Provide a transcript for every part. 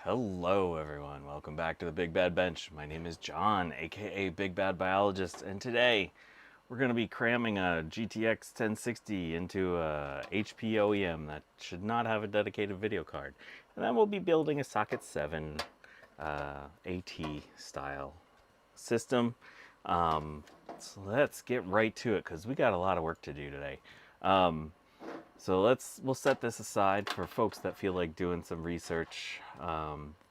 Hello everyone, welcome back to the Big Bad Bench. My name is John, aka Big Bad Biologist, and today we're going to be cramming a GTX 1060 into a HP OEM that should not have a dedicated video card. And then we'll be building a Socket 7 AT style system. So let's get right to it because we got a lot of work to do today. So we'll set this aside for folks that feel like doing some research.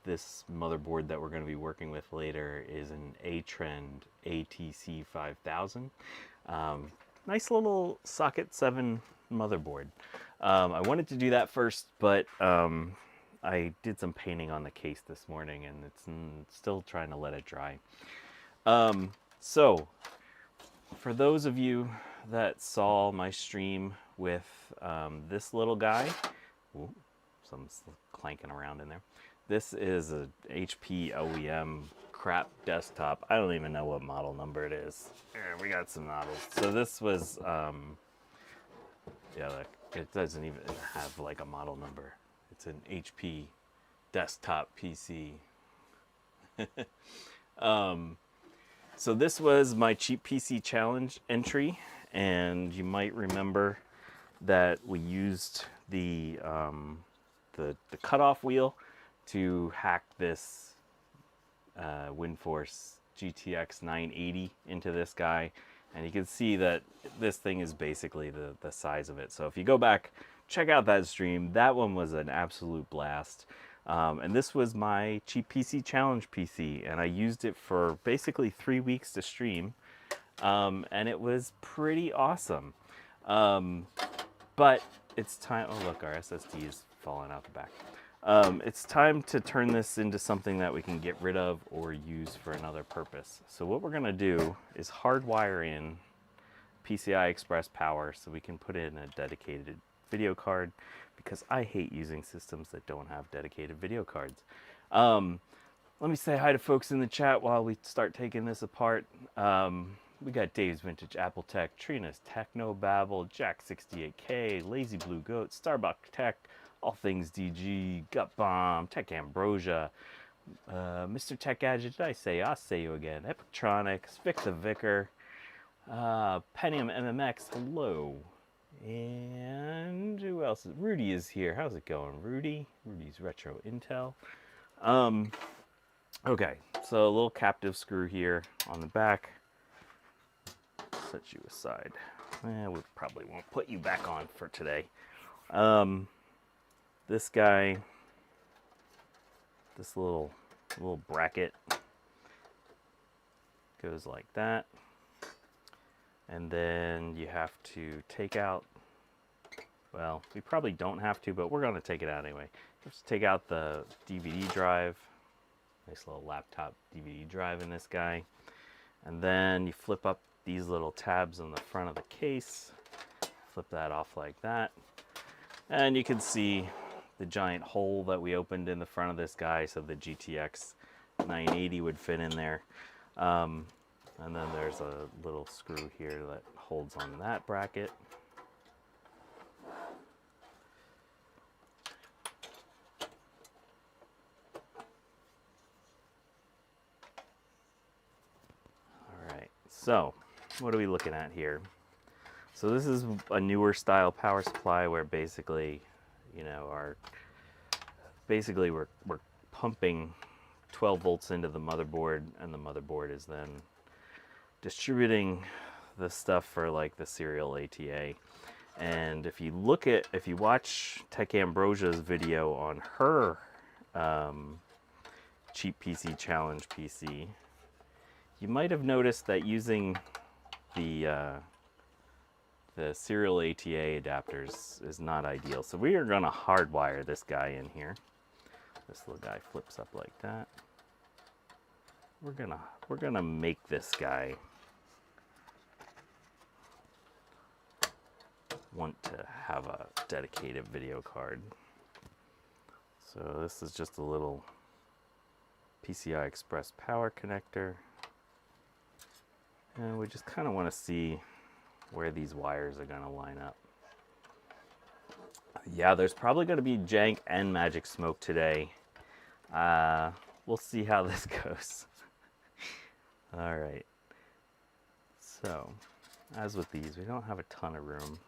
This motherboard that we're going to be working with later is an A-Trend ATC 5000. Nice little Socket 7 motherboard. I wanted to do that first, but I did some painting on the case this morning and it's still trying to let it dry. So for those of you that saw my stream with this little guy, ooh, something's clanking around in there. This is a HP OEM crap desktop. I don't even know what model number it is. We got some models. So this was, yeah, look, it doesn't even have like a model number. It's an HP desktop PC. So this was my cheap PC challenge entry, and you might remember that we used the cutoff wheel to hack this WindForce GTX 980 into this guy, and you can see that this thing is basically the size of it. So if you go back, check out that stream. That one was an absolute blast. And this was my cheap PC challenge PC, and I used it for basically 3 weeks to stream, and it was pretty awesome. But it's time. Oh look, our SSD is falling out the back. It's time to turn this into something that we can get rid of or use for another purpose. So what we're gonna do is hardwire in PCI Express power so we can put in a dedicated video card, because I hate using systems that don't have dedicated video cards. Let me say hi to folks in the chat while we start taking this apart. We got Dave's Vintage Apple Tech, Trina's Technobabble, Jack68K, Lazy Blue Goat, Starbuck Tech, All Things DG, Gut Bomb, Tech Ambrosia, Mr. Tech Gadget, did I say? I'll say you again. Epictronics, Vic the Vicar, Pentium MMX, hello. And who else? Rudy is here. How's it going, Rudy? Rudy's Retro Intel. Okay, so a little captive screw here on the back. Set you aside. We probably won't put you back on for today. This guy, this little bracket goes like that. And then you have to take out, well, we probably don't have to, but we're going to take it out anyway. Just take out the DVD drive. Nice little laptop DVD drive in this guy. And then you flip up these little tabs on the front of the case. Flip that off like that. And you can see the giant hole that we opened in the front of this guy so the GTX 980 would fit in there. And then there's a little screw here that holds on that bracket. All right, so what are we looking at here? So this is a newer style power supply where basically, you know, we're pumping 12 volts into the motherboard, and the motherboard is then distributing the stuff for like the serial ATA. And if you watch Tech Ambrosia's video on her cheap PC challenge PC, you might have noticed that using the serial ATA adapters is not ideal. So we are going to hardwire this guy in here. This little guy flips up like that. We're gonna make this guy want to have a dedicated video card. So this is just a little PCI Express power connector. And we just kind of want to see where these wires are going to line up. Yeah, there's probably going to be jank and magic smoke today. We'll see how this goes. All right. So, as with these, we don't have a ton of room.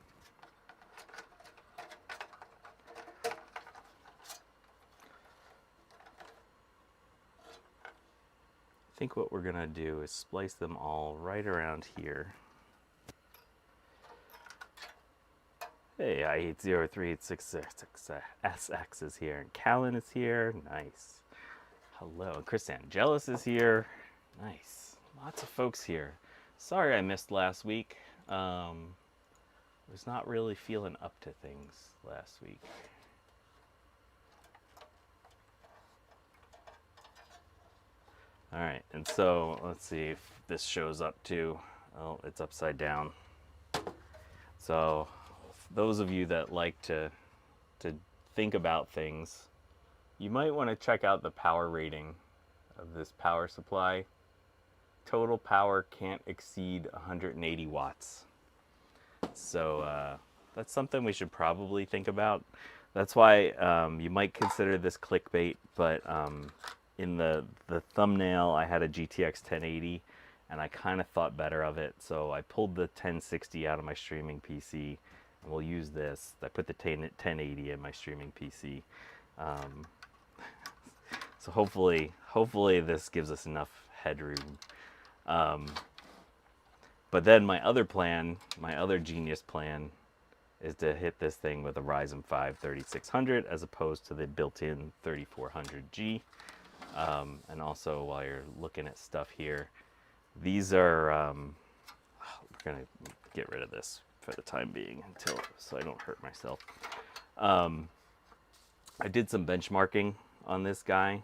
I think what we're gonna do is splice them all right around here. Hey, I80386SX is here, and Callan is here. Nice. Hello, and Chris Angelis is here. Nice. Lots of folks here. Sorry I missed last week. Was not really feeling up to things last week. All right, and so let's see if this shows up too. Oh, it's upside down. So those of you that like to think about things, you might want to check out the power rating of this power supply. Total power can't exceed 180 watts. So that's something we should probably think about. That's why you might consider this clickbait, but in the thumbnail I had a GTX 1080 and I kind of thought better of it, so I pulled the 1060 out of my streaming PC and we'll use this. I put the 1080 in my streaming PC. So hopefully this gives us enough headroom. But then my other plan, my other genius plan, is to hit this thing with a Ryzen 5 3600 as opposed to the built-in 3400G. And also, while you're looking at stuff here, these are, we're gonna get rid of this for the time being so I don't hurt myself. I did some benchmarking on this guy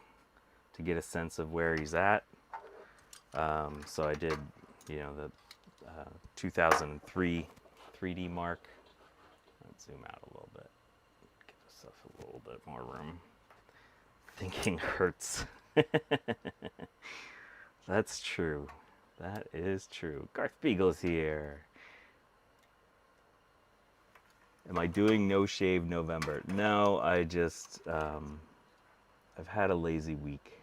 to get a sense of where he's at. So I did, you know, the 2003 3D mark. Let's zoom out a little bit, give myself a little bit more room. Thinking hurts. That's true. That is true. Garth Beagle's here. Am I doing no shave November? No, I just, I've had a lazy week.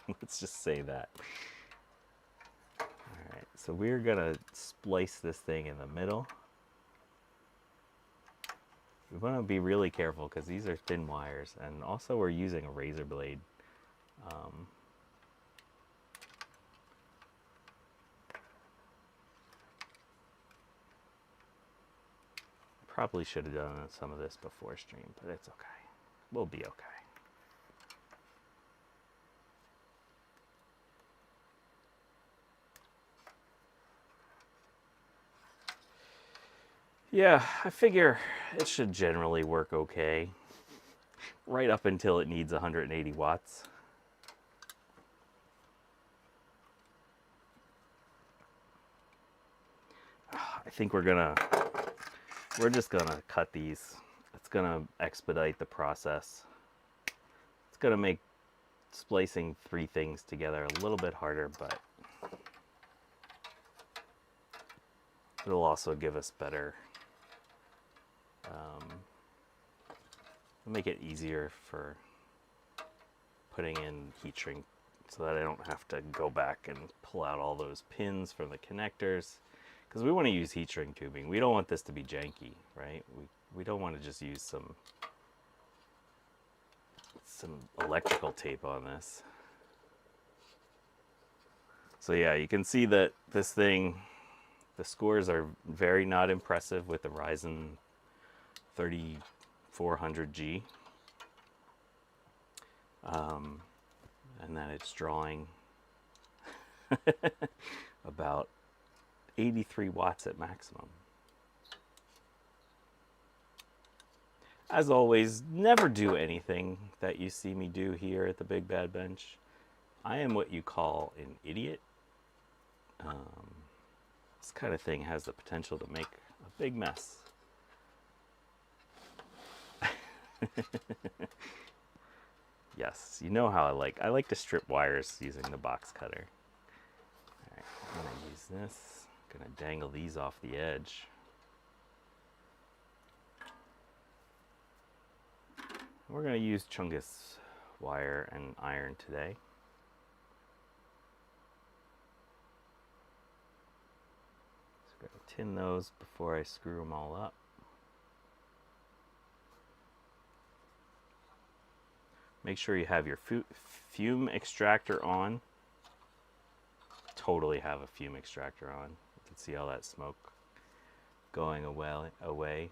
Let's just say that. All right, so we're gonna splice this thing in the middle. We want to be really careful because these are thin wires, and also we're using a razor blade. Probably should have done some of this before stream, but it's okay. We'll be okay. Yeah, I figure it should generally work okay, right up until it needs 180 watts. I think we're just gonna cut these. It's gonna expedite the process. It's gonna make splicing three things together a little bit harder, but it'll also give us better, make it easier for putting in heat shrink so that I don't have to go back and pull out all those pins from the connectors, because we want to use heat shrink tubing. We don't want this to be janky, right? We don't want to just use some electrical tape on this. So yeah, you can see that this thing, the scores are very not impressive with the Ryzen 3400G. And that it's drawing about 83 watts at maximum. As always, never do anything that you see me do here at the Big Bad Bench. I am what you call an idiot. This kind of thing has the potential to make a big mess. Yes, you know how I like to strip wires using the box cutter. All right, I'm gonna use this. I'm gonna dangle these off the edge. We're gonna use Chungus wire and iron today. So I'm going to tin those before I screw them all up. Make sure you have your fume extractor on. Totally have a fume extractor on. You can see all that smoke going away.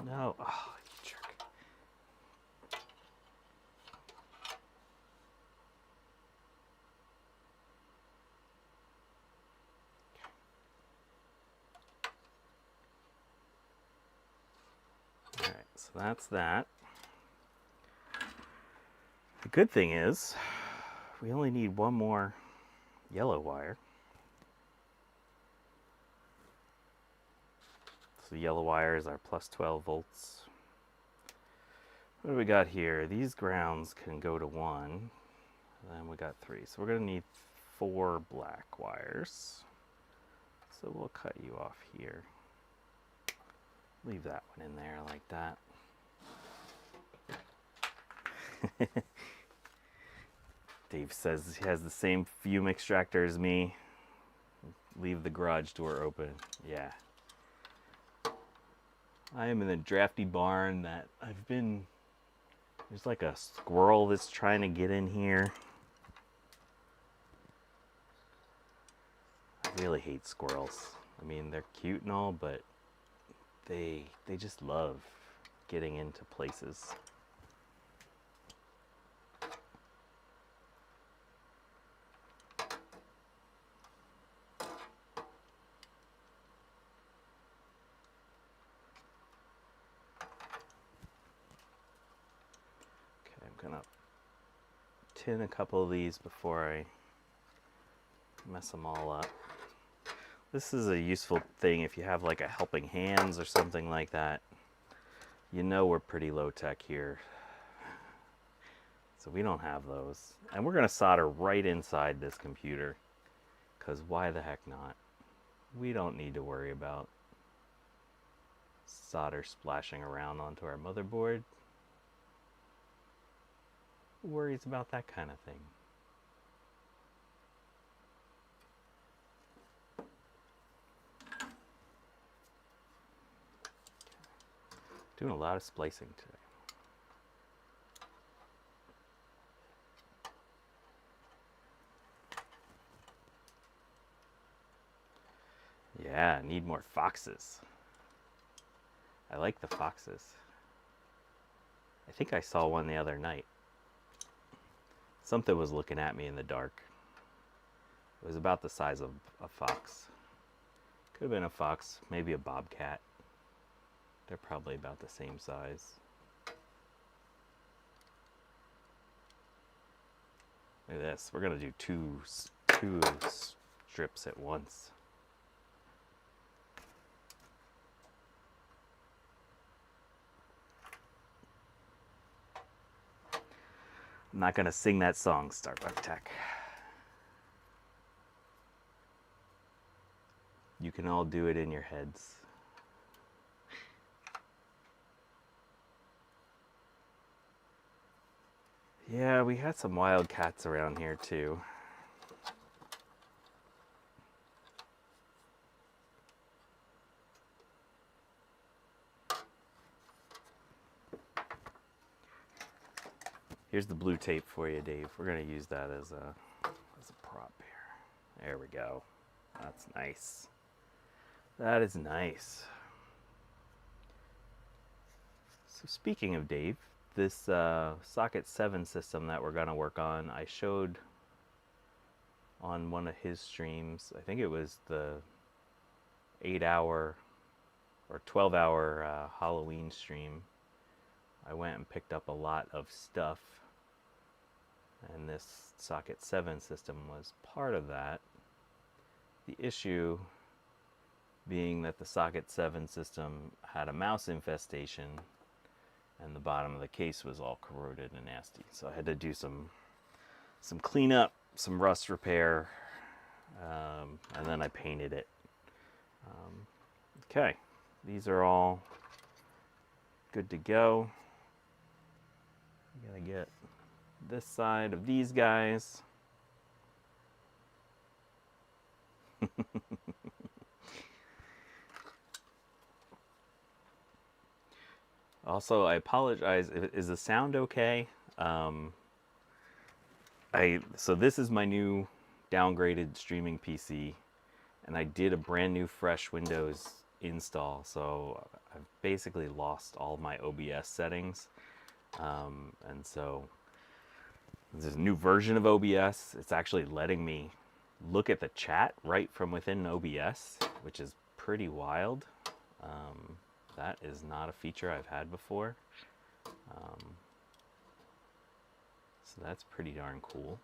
No, oh, you jerk. All right, so that's that. The good thing is, we only need one more yellow wire. So the yellow wire is our plus 12 volts. What do we got here? These grounds can go to 1. And then we got 3. So we're going to need 4 black wires. So we'll cut you off here. Leave that one in there like that. Dave says he has the same fume extractor as me. Leave the garage door open. Yeah. I am in a drafty barn that there's like a squirrel that's trying to get in here. I really hate squirrels. I mean, they're cute and all, but they just love getting into places. I'm gonna tin a couple of these before I mess them all up. This is a useful thing if you have like a helping hands or something like that. You know we're pretty low tech here. So we don't have those. And we're gonna solder right inside this computer, because why the heck not? We don't need to worry about solder splashing around onto our motherboard. Who worries about that kind of thing? Doing a lot of splicing today. Yeah, need more foxes. I like the foxes. I think I saw one the other night. Something was looking at me in the dark. It was about the size of a fox. Could have been a fox, maybe a bobcat. They're probably about the same size. Look at this. We're gonna do two strips at once. I'm not gonna sing that song, Starbuck Tech. You can all do it in your heads. Yeah, we had some wild cats around here too. Here's the blue tape for you, Dave. We're gonna use that as a prop here. There we go. That's nice. That is nice. So speaking of Dave, this socket 7 system that we're gonna work on, I showed on one of his streams. I think it was the 8-hour or 12-hour Halloween stream. I went and picked up a lot of stuff, and this socket 7 system was part of that. The issue being that the socket 7 system had a mouse infestation and the bottom of the case was all corroded and nasty. So I had to do some cleanup some rust repair, and then I painted it. Okay, these are all good to go. I'm gonna get this side of these guys. Also, I apologize. Is the sound okay? So this is my new downgraded streaming PC, and I did a brand new fresh Windows install. So I've basically lost all my OBS settings, and so there's a new version of OBS. It's actually letting me look at the chat right from within OBS, which is pretty wild. That is not a feature I've had before. So that's pretty darn cool.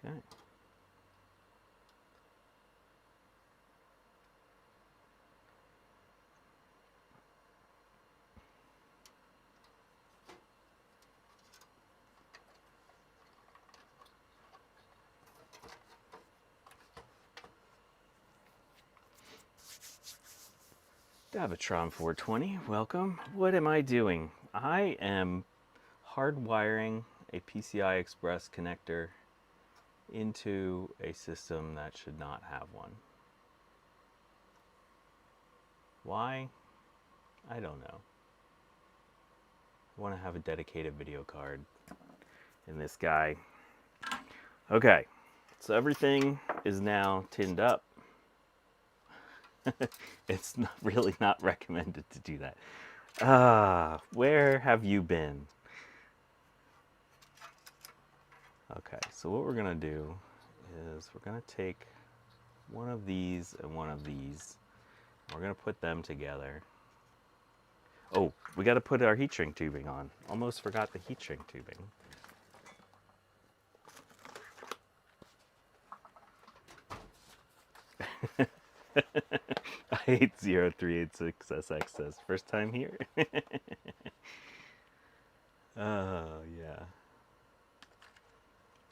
Okay. Davatron 420, welcome. What am I doing? I am hardwiring a PCI Express connector into a system that should not have one. Why? I don't know. I want to have a dedicated video card in this guy. Okay, so everything is now tinned up. It's really not recommended to do that. Where have you been? Okay, so what we're gonna do is we're gonna take one of these and one of these. We're gonna put them together. Oh, we gotta put our heat shrink tubing on. Almost forgot the heat shrink tubing. I hate 0386SX says, first time here? Oh, yeah.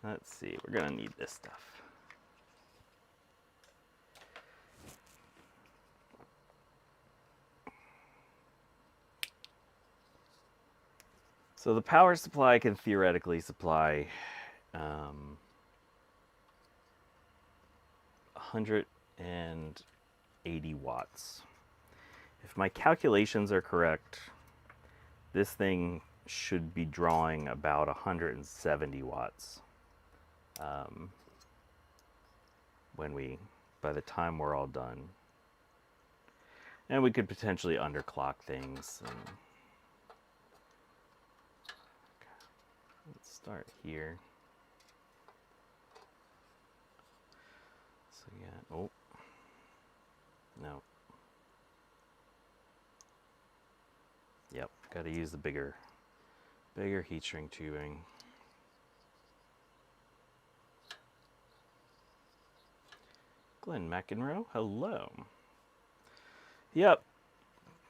Let's see, we're gonna need this stuff. So the power supply can theoretically supply 180 watts. If my calculations are correct, this thing should be drawing about 170 watts by the time we're all done. And we could potentially underclock things. And let's start here. So yeah, oh, no. Yep, got to use the bigger heat shrink tubing. Glenn McEnroe, hello. Yep,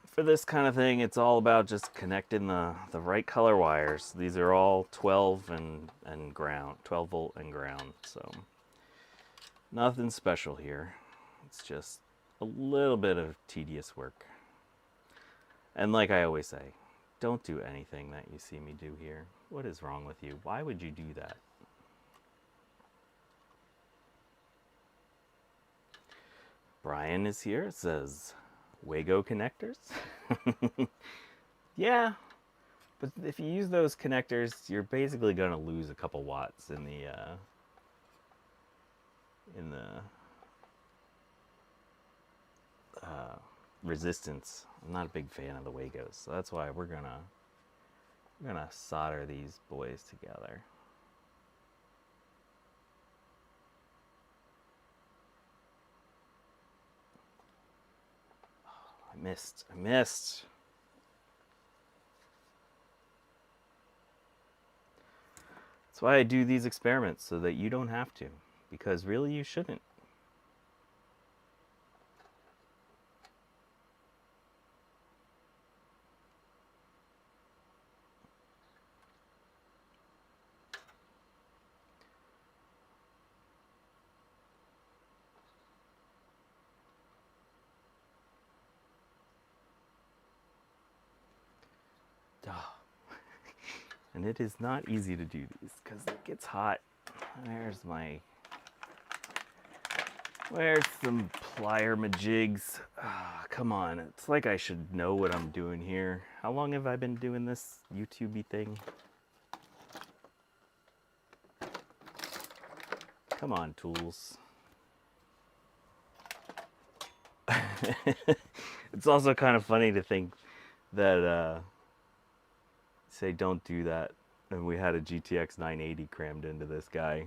for this kind of thing, it's all about just connecting the right color wires. These are all 12 and ground, 12 volt and ground, so nothing special here. It's just a little bit of tedious work. And like I always say, don't do anything that you see me do here. What is wrong with you? Why would you do that? Brian is here. It says, Wago connectors? Yeah, but if you use those connectors, you're basically going to lose a couple watts in the resistance. I'm not a big fan of the Wagos, so that's why we're gonna solder these boys together. Oh, I missed. That's why I do these experiments, so that you don't have to, because really you shouldn't. Oh. And it is not easy to do these because it gets hot. Where's some plier majigs? Oh, come on, it's like I should know what I'm doing here. How long have I been doing this YouTube-y thing? Come on, tools. It's also kind of funny to think that, say don't do that, and we had a GTX 980 crammed into this guy.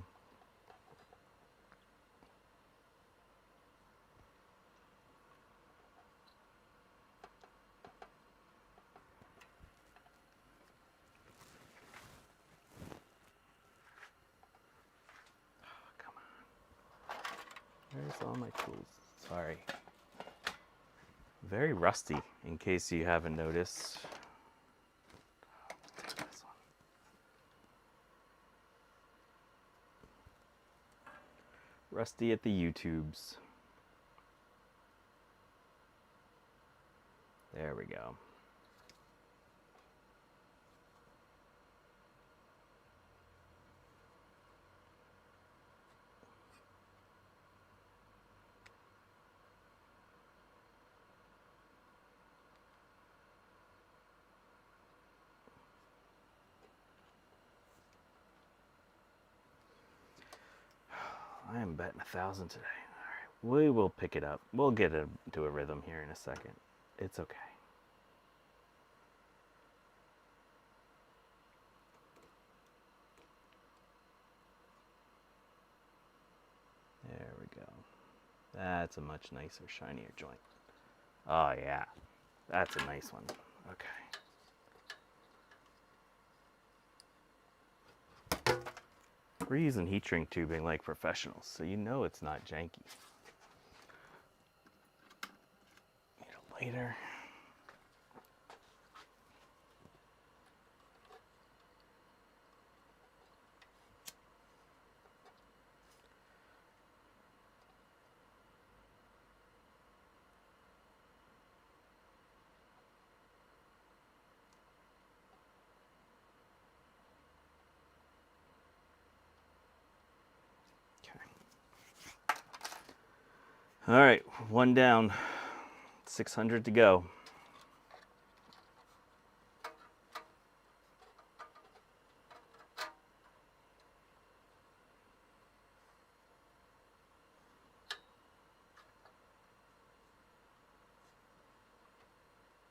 Oh, come on. Where's all my tools? Sorry. Very rusty, in case you haven't noticed. This one. Rusty at the YouTubes. There we go. I am betting 1,000 today. All right, we will pick it up. We'll get into a rhythm here in a second. It's okay. There we go. That's a much nicer, shinier joint. Oh yeah, that's a nice one. Okay. We're using heat shrink tubing like professionals, so you know it's not janky. Need a lighter. All right, one down, 600 to go.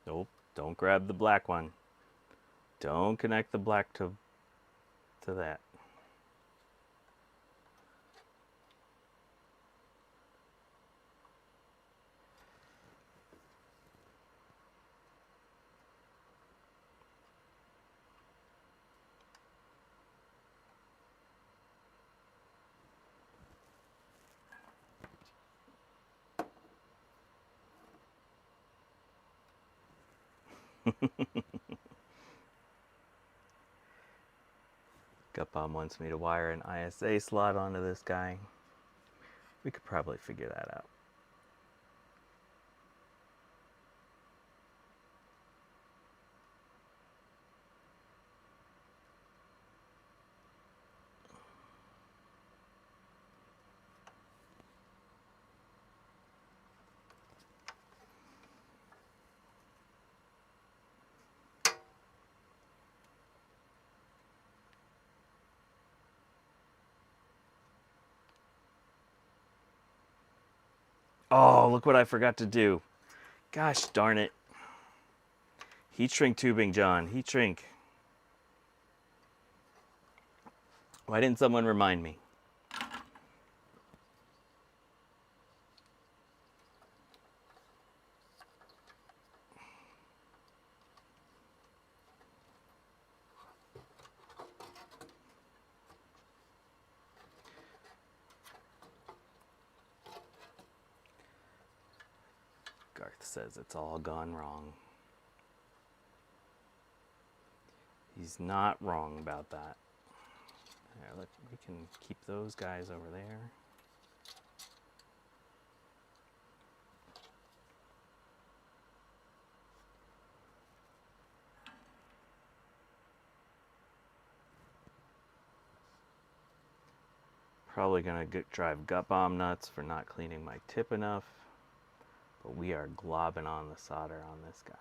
Nope, don't grab the black one. Don't connect the black to that. Gutbomb wants me to wire an ISA slot onto this guy. We could probably figure that out. Oh, look what I forgot to do. Gosh darn it. Heat shrink tubing, John. Heat shrink. Why didn't someone remind me? Garth says it's all gone wrong. He's not wrong about that. Here, look, we can keep those guys over there. Probably gonna drive gut bomb nuts for not cleaning my tip enough, but we are globbing on the solder on this guy.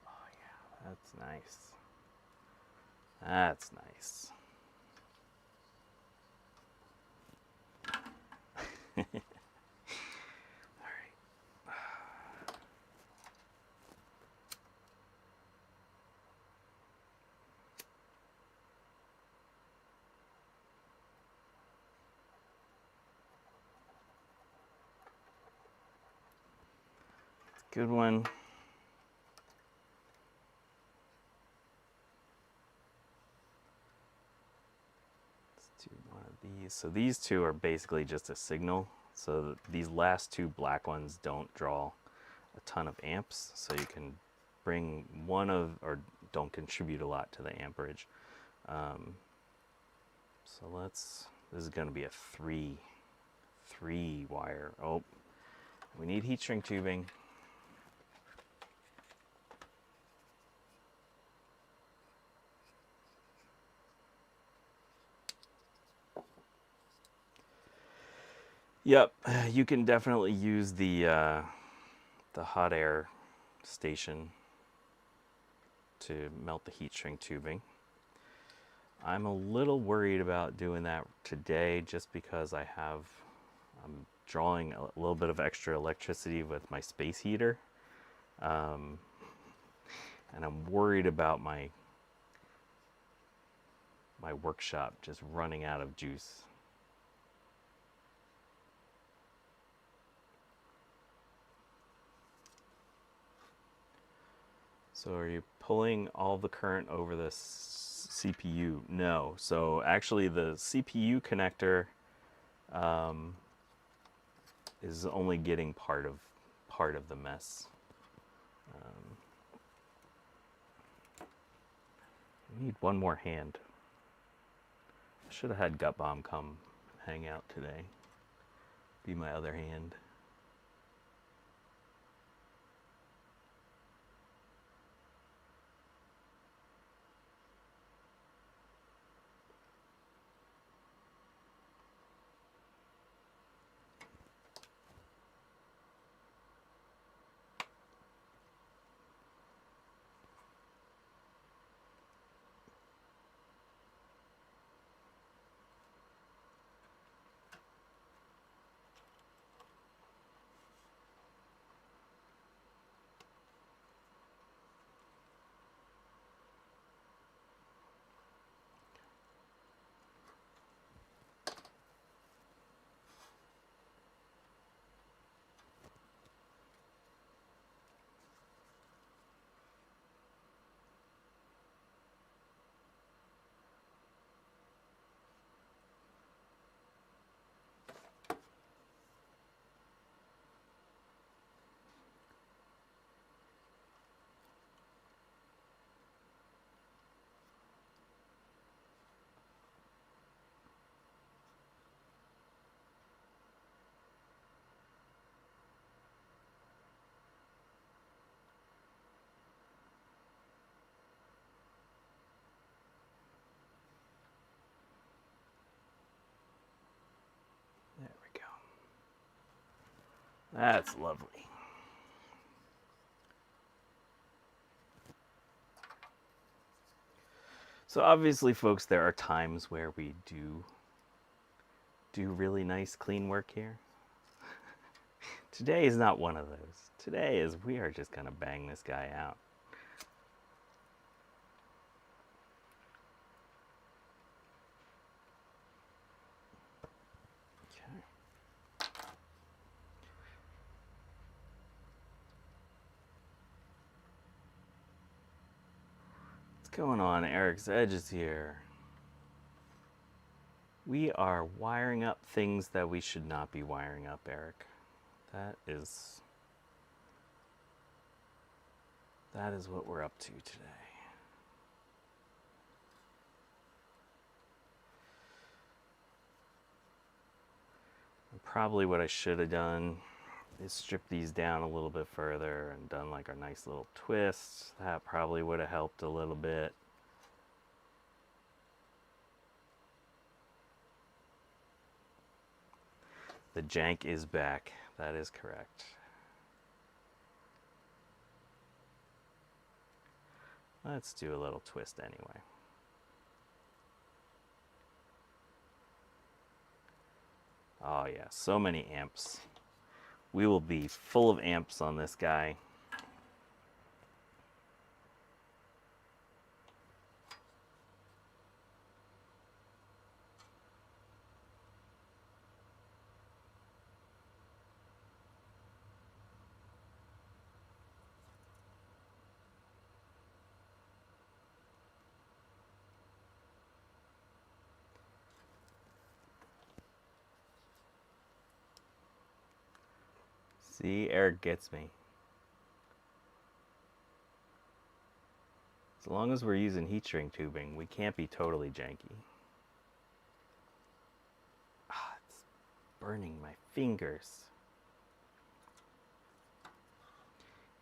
Oh yeah, that's nice. That's nice. All right. Good one. Let's do one of these. So these two are basically just a signal. So these last two black ones don't draw a ton of amps. So you can bring one of, or don't contribute a lot to the amperage. So this is going to be a three wire. Oh, we need heat shrink tubing. Yep, you can definitely use the hot air station to melt the heat shrink tubing. I'm a little worried about doing that today just because I'm drawing a little bit of extra electricity with my space heater. And I'm worried about my workshop just running out of juice. So are you pulling all the current over the CPU? No. So actually the CPU connector is only getting part of the mess. We need one more hand. I should have had Gut Bomb come hang out today. Be my other hand. There we go. That's lovely. So obviously, folks, there are times where we do really nice clean work here. Today is not one of those. Today is we are just gonna bang this guy out. Okay. What's going on? Eric's Edges here. We are wiring up things that we should not be wiring up, Eric. That is what we're up to today. And probably what I should have done is strip these down a little bit further and done like a nice little twist. That probably would have helped a little bit. The jank is back. That is correct. Let's do a little twist anyway. Oh yeah, so many amps. We will be full of amps on this guy. See, Eric gets me. As long as we're using heat shrink tubing, we can't be totally janky. Ah, it's burning my fingers.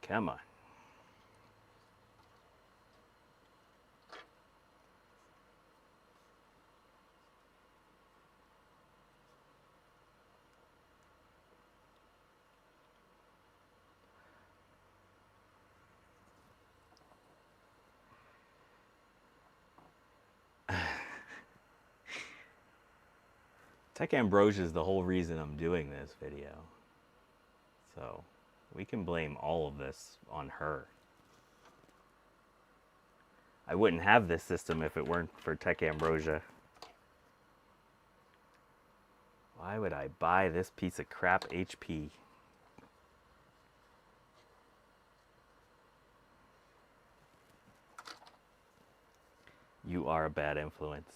Come on. Tech Ambrosia is the whole reason I'm doing this video. So we can blame all of this on her. I wouldn't have this system if it weren't for Tech Ambrosia. Why would I buy this piece of crap HP? You are a bad influence.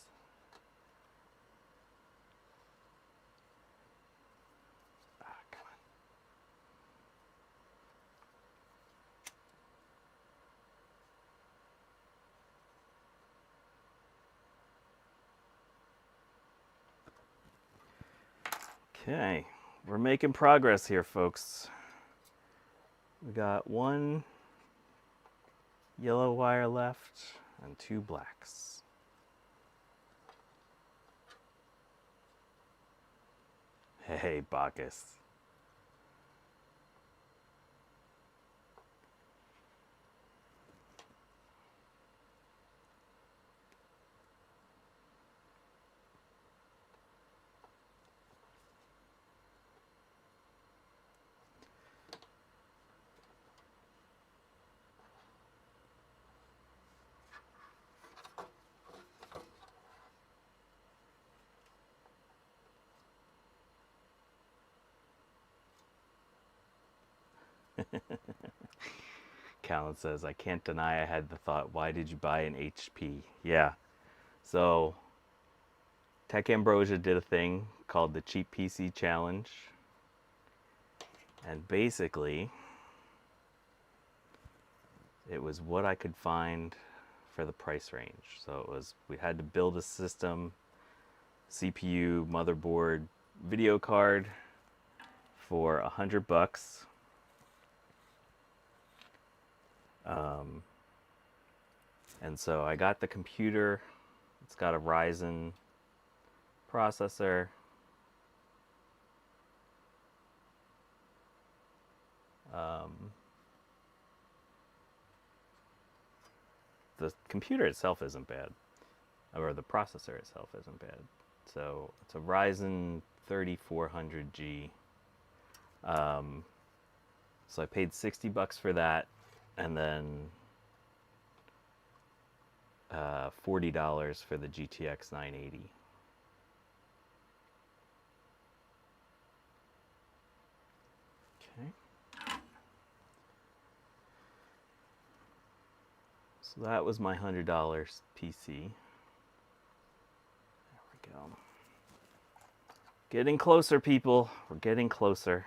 Okay, we're making progress here, folks. We got one yellow wire left and two blacks. Hey, Bacchus. Callan says, I can't deny I had the thought, why did you buy an HP? Yeah. So, Tech Ambrosia did a thing called the Cheap PC Challenge. And basically, it was what I could find for the price range. So it was, we had to build a system, CPU, motherboard, video card for $100. And so I got the computer. It's got a Ryzen processor. The computer itself isn't bad, or the processor itself isn't bad. So it's a Ryzen 3400G. So I paid $60 for that, and then $40 for the GTX 980. Okay. So that was my $100 PC. There we go. Getting closer, people. We're getting closer.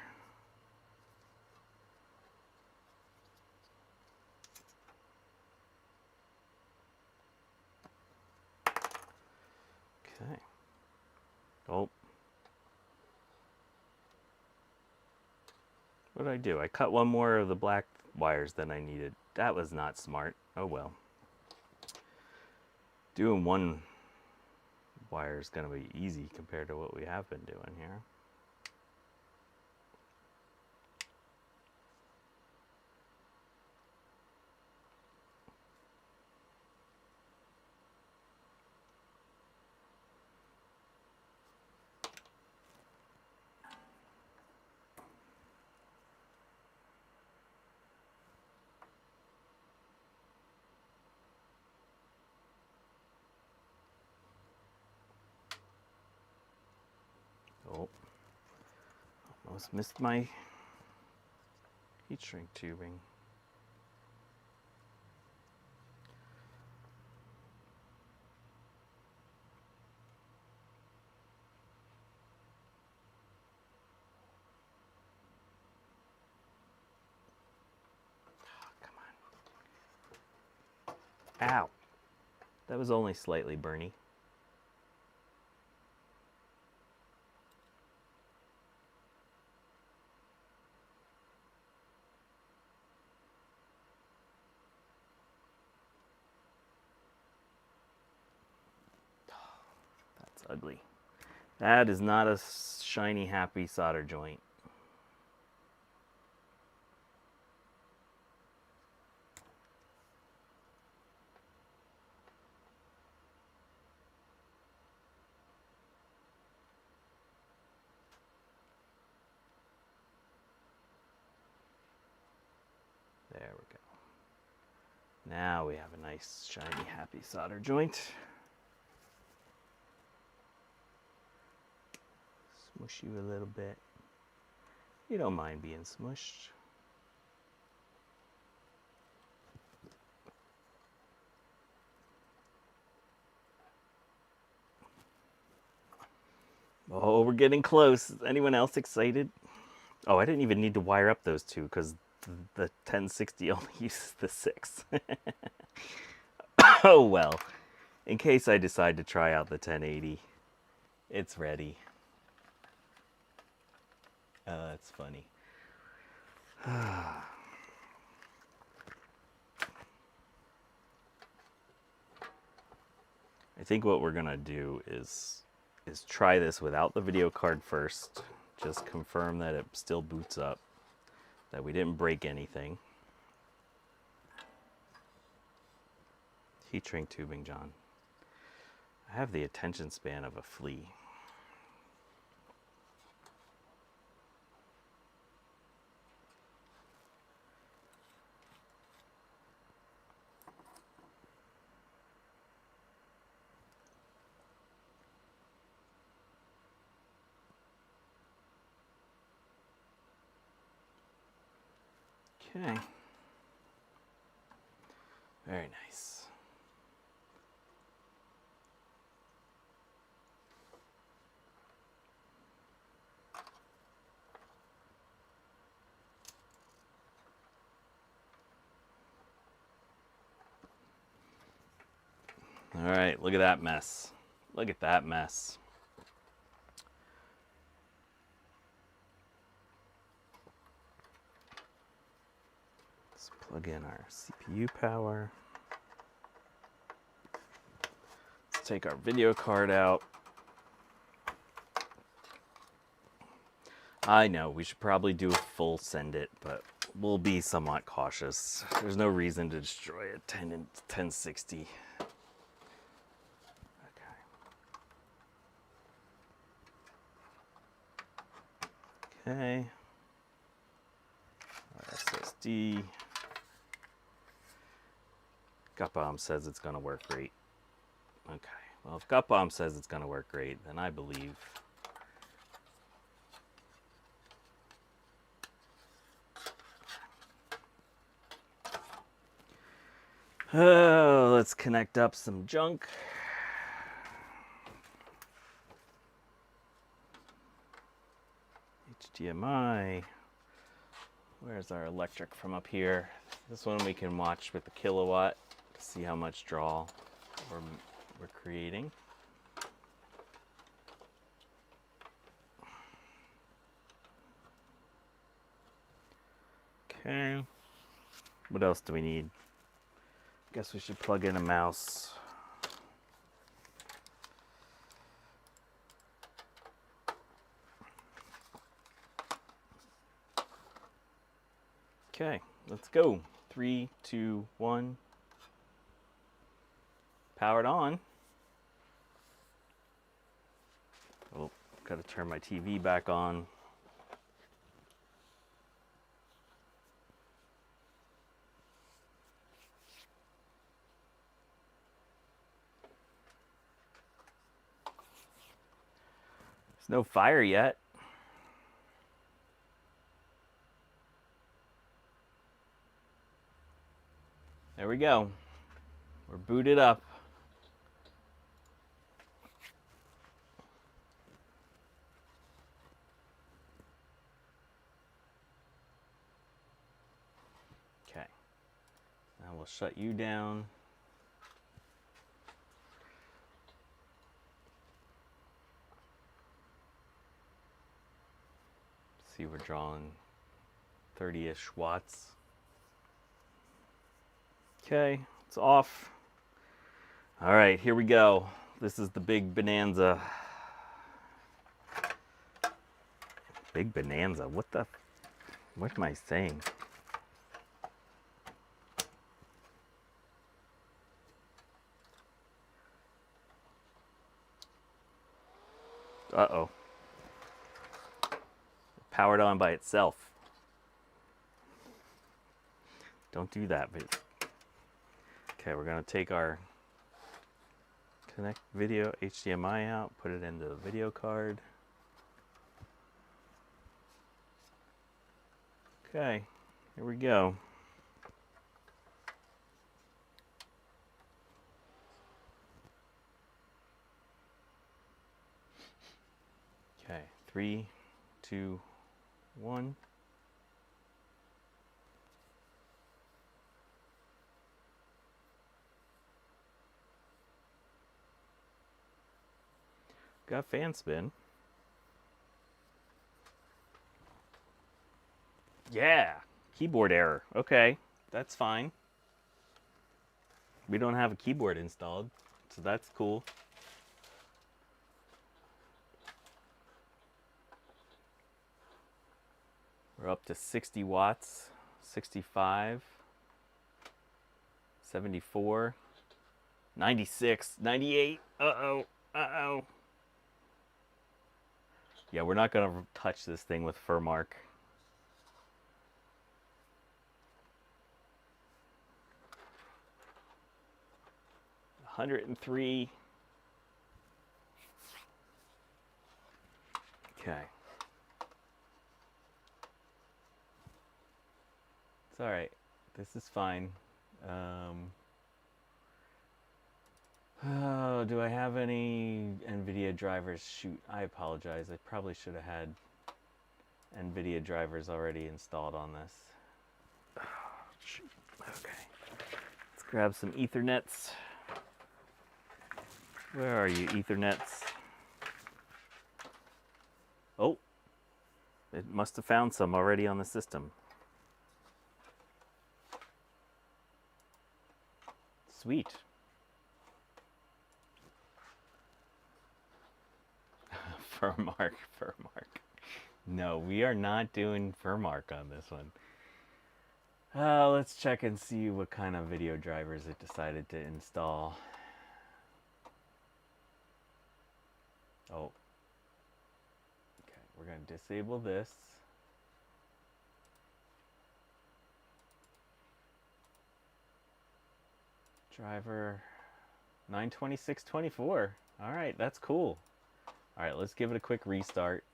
Okay. Oh. What did I do? I cut one more of the black wires than I needed. That was not smart. Oh well. Doing one wire is going to be easy compared to what we have been doing here. Oh, almost missed my heat shrink tubing. Oh, come on. Ow. That was only slightly burny. That's ugly. That is not a shiny, happy solder joint. There we go. Now we have a nice, shiny, happy solder joint. Smush you a little bit. You don't mind being smushed. Oh, we're getting close. Is anyone else excited? Oh, I didn't even need to wire up those two because the 1060 only uses the 6. Oh well. In case I decide to try out the 1080, it's ready. Oh, that's funny. I think what we're gonna do is try this without the video card first. Just confirm that it still boots up, that we didn't break anything. Heat shrink tubing, John. I have the attention span of a flea. Okay. Very nice. All right, look at that mess. Look at that mess. Let's plug in our CPU power. Let's take our video card out. I know we should probably do a full send it, but we'll be somewhat cautious. There's no reason to destroy a 1060. Okay. Our SSD. Gutbomb says it's going to work great. Okay. Well, if Gutbomb says it's going to work great, then I believe. Oh, let's connect up some junk. HDMI. Where's our electric from up here? This one we can watch with the kilowatt to see how much draw we're creating. Okay. What else do we need? Guess we should plug in a mouse. Okay, let's go. 3, 2, 1. Powered on. Oh, gotta turn my TV back on. There's no fire yet. There we go. We're booted up. Okay. Now we'll shut you down. See, we're drawing 30-ish watts. Okay, it's off. All right, here we go. This is the big bonanza. Big bonanza, what am I saying? Uh-oh. Powered on by itself. Don't do that, but okay, we're gonna take our connect video HDMI out, put it into the video card. Okay, here we go. Okay, 3, 2, 1. Got fan spin. Yeah, keyboard error. Okay, that's fine. We don't have a keyboard installed, so that's cool. We're up to 60 watts, 65, 74, 96, 98. Uh-oh, uh-oh. Yeah, we're not gonna touch this thing with Furmark. $103. Okay. It's all right. This is fine. Oh, do I have any NVIDIA drivers? Shoot, I apologize. I probably should have had NVIDIA drivers already installed on this. Oh, shoot. Okay. Let's grab some Ethernets. Where are you, Ethernets? Oh, it must have found some already on the system. Sweet. Furmark. No, we are not doing Furmark on this one. Let's check and see what kind of video drivers it decided to install. Oh. Okay, we're going to disable this. Driver 92624. All right, that's cool. All right, let's give it a quick restart.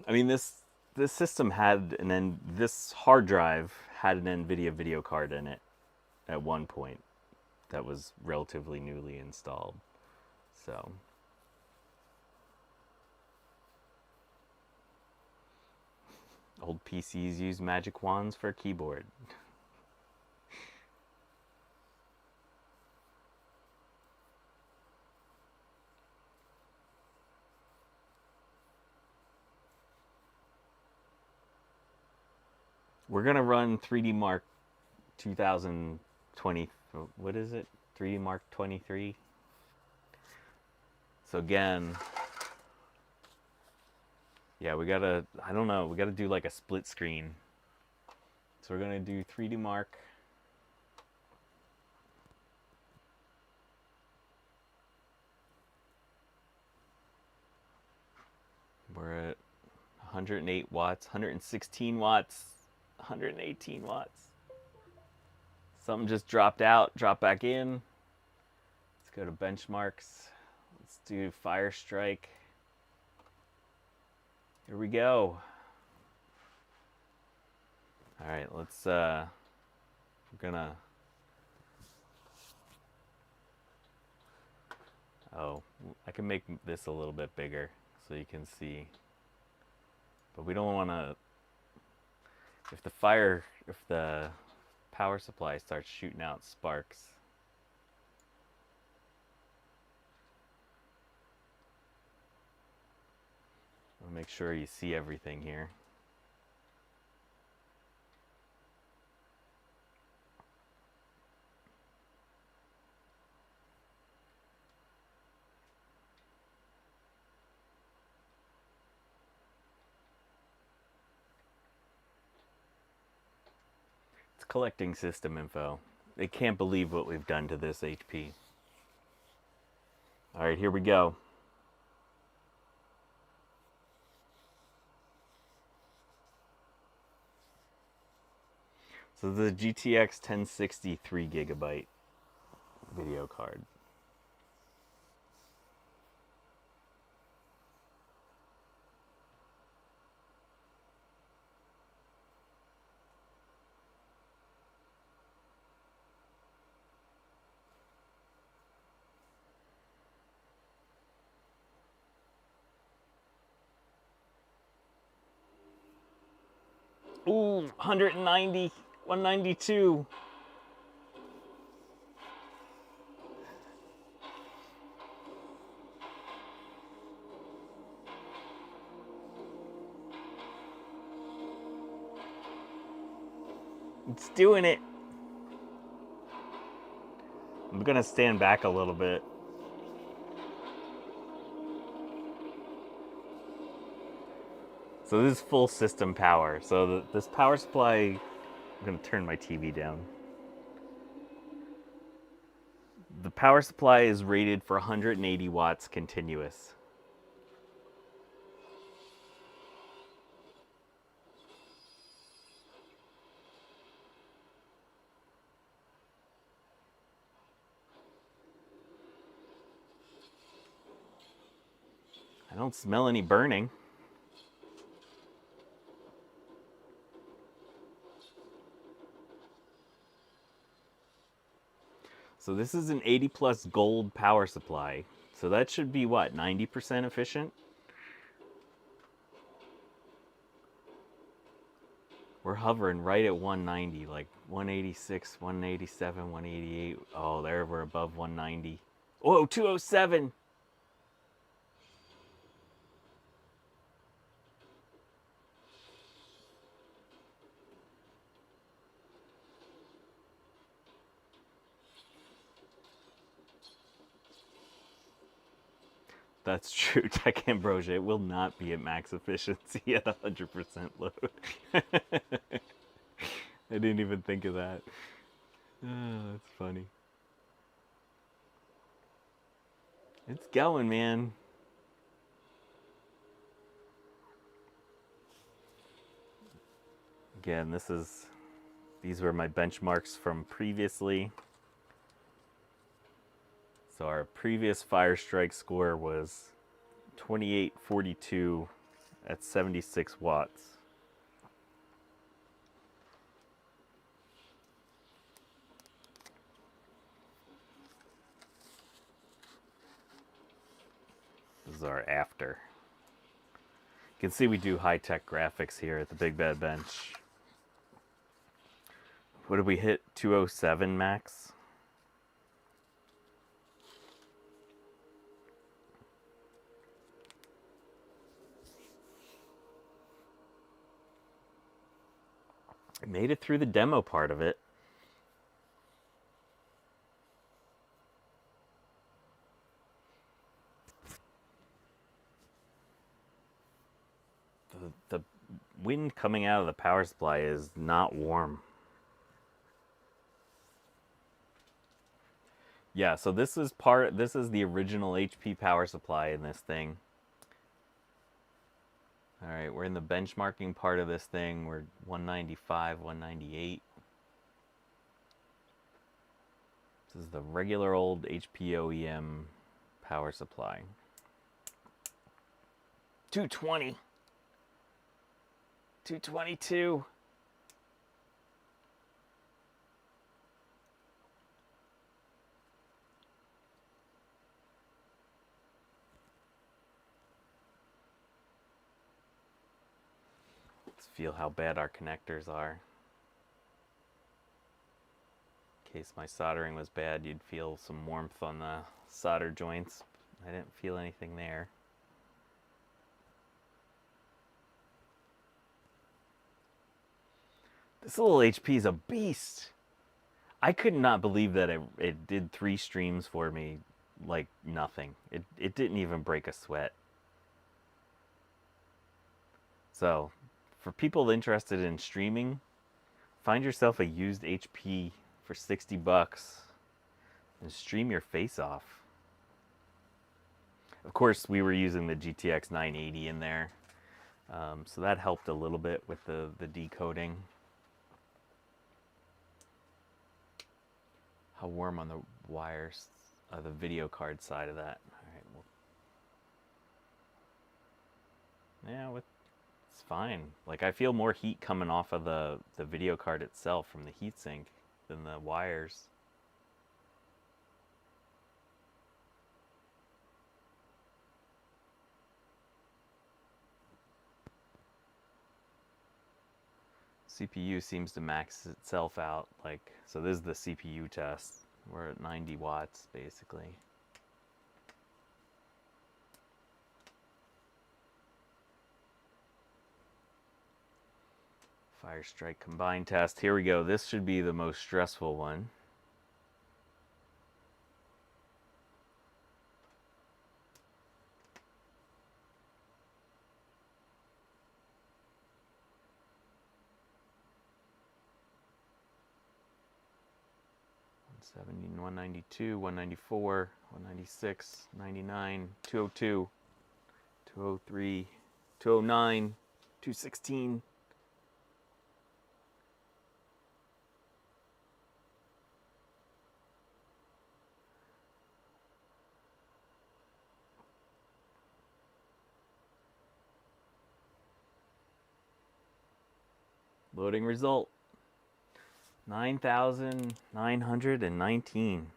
I mean, this system had this hard drive had an NVIDIA video card in it at one point that was relatively newly installed. So old PCs use magic wands for a keyboard. We're gonna run 3D Mark 2020. What is it? 3D Mark 23. So again, yeah, we gotta. I don't know. We gotta do like a split screen. So we're gonna do 3D Mark. We're at 108 watts, 116 watts, 118 watts. Something just dropped out, drop back in. Let's go to benchmarks. Let's do Fire Strike. Here we go. All right, let's, we're gonna, oh, I can make this a little bit bigger so you can see. But we don't want to, if the power supply starts shooting out sparks. I'll make sure you see everything here. It's collecting system info. They can't believe what we've done to this HP. All right, here we go. So the GTX 1060 3GB video card. Ooh, 190, 192. It's doing it. I'm gonna stand back a little bit. So this is full system power. So this power supply, I'm gonna turn my TV down. The power supply is rated for 180 watts continuous. I don't smell any burning. So this is an 80 plus gold power supply. So that should be what, 90% efficient? We're hovering right at 190, like 186, 187, 188. Oh, there we're above 190. Whoa, 207. That's true, Tech Ambrosia. It will not be at max efficiency at 100% load. I didn't even think of that. Oh, that's funny. It's going, man. Again, these were my benchmarks from previously. So our previous Fire Strike score was 2842 at 76 watts. This is our after. You can see we do high-tech graphics here at the BigBadBench. What did we hit? 207 max? I made it through the demo part of it. The wind coming out of the power supply is not warm. Yeah, so this is the original HP power supply in this thing. All right, we're in the benchmarking part of this thing. We're 195, 198. This is the regular old HP OEM power supply. 220. 222. Let's feel how bad our connectors are. In case my soldering was bad, you'd feel some warmth on the solder joints. I didn't feel anything there. This little HP is a beast. I could not believe that it did 3 streams for me like nothing. It didn't even break a sweat. So, for people interested in streaming, find yourself a used HP for 60 bucks and stream your face off. Of course, we were using the GTX 980 in there, so that helped a little bit with the decoding. How warm on the wires, the video card side of that. All right, well, yeah, it's fine. Like, I feel more heat coming off of the video card itself from the heatsink than the wires. CPU seems to max itself out, like, so this is the CPU test. We're at 90 watts, basically. Fire Strike combined test. Here we go. This should be the most stressful one. $170, 192, 194, 196, 99, 202, 203, 209, 216. Loading result. 9,919.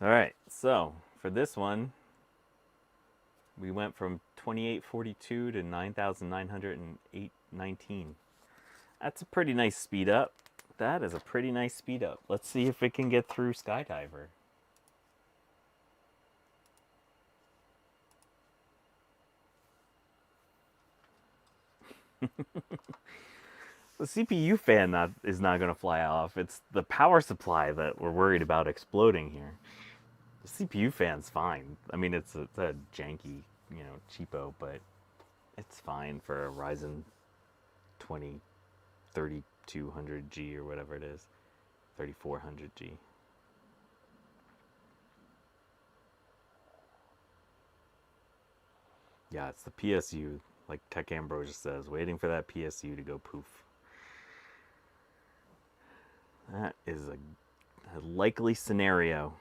All right, so for this one, we went from 2842 to 9,919. That's a pretty nice speed up. That is a pretty nice speed up. Let's see if it can get through Skydiver. The CPU fan is not going to fly off. It's the power supply that we're worried about exploding here. The CPU fan's fine. I mean, it's a janky, cheapo, but it's fine for a Ryzen 3200G or whatever it is, 3400G. Yeah, it's the PSU, like Tech Ambrosia says, waiting for that PSU to go poof. That is a likely scenario.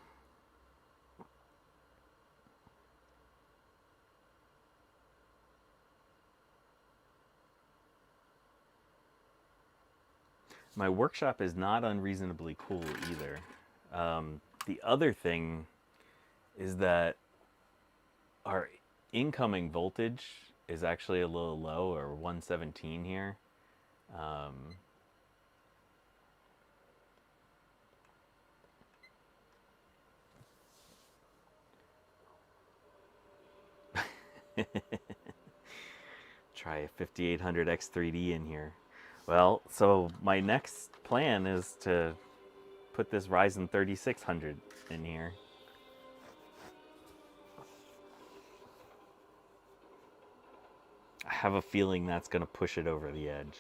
My workshop is not unreasonably cool either. The other thing is that our incoming voltage is actually a little low, or 117 here. try a 5800 X3D in here. Well, so my next plan is to put this Ryzen 3600 in here. I have a feeling that's going to push it over the edge.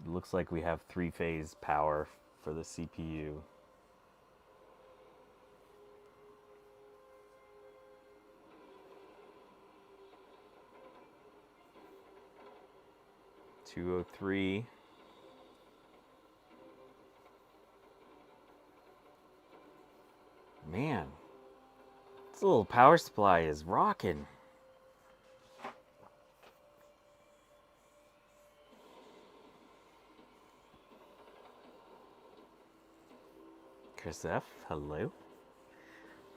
It looks like we have three-phase power for the CPU. .203. Man, this little power supply is rocking. Chris F, hello.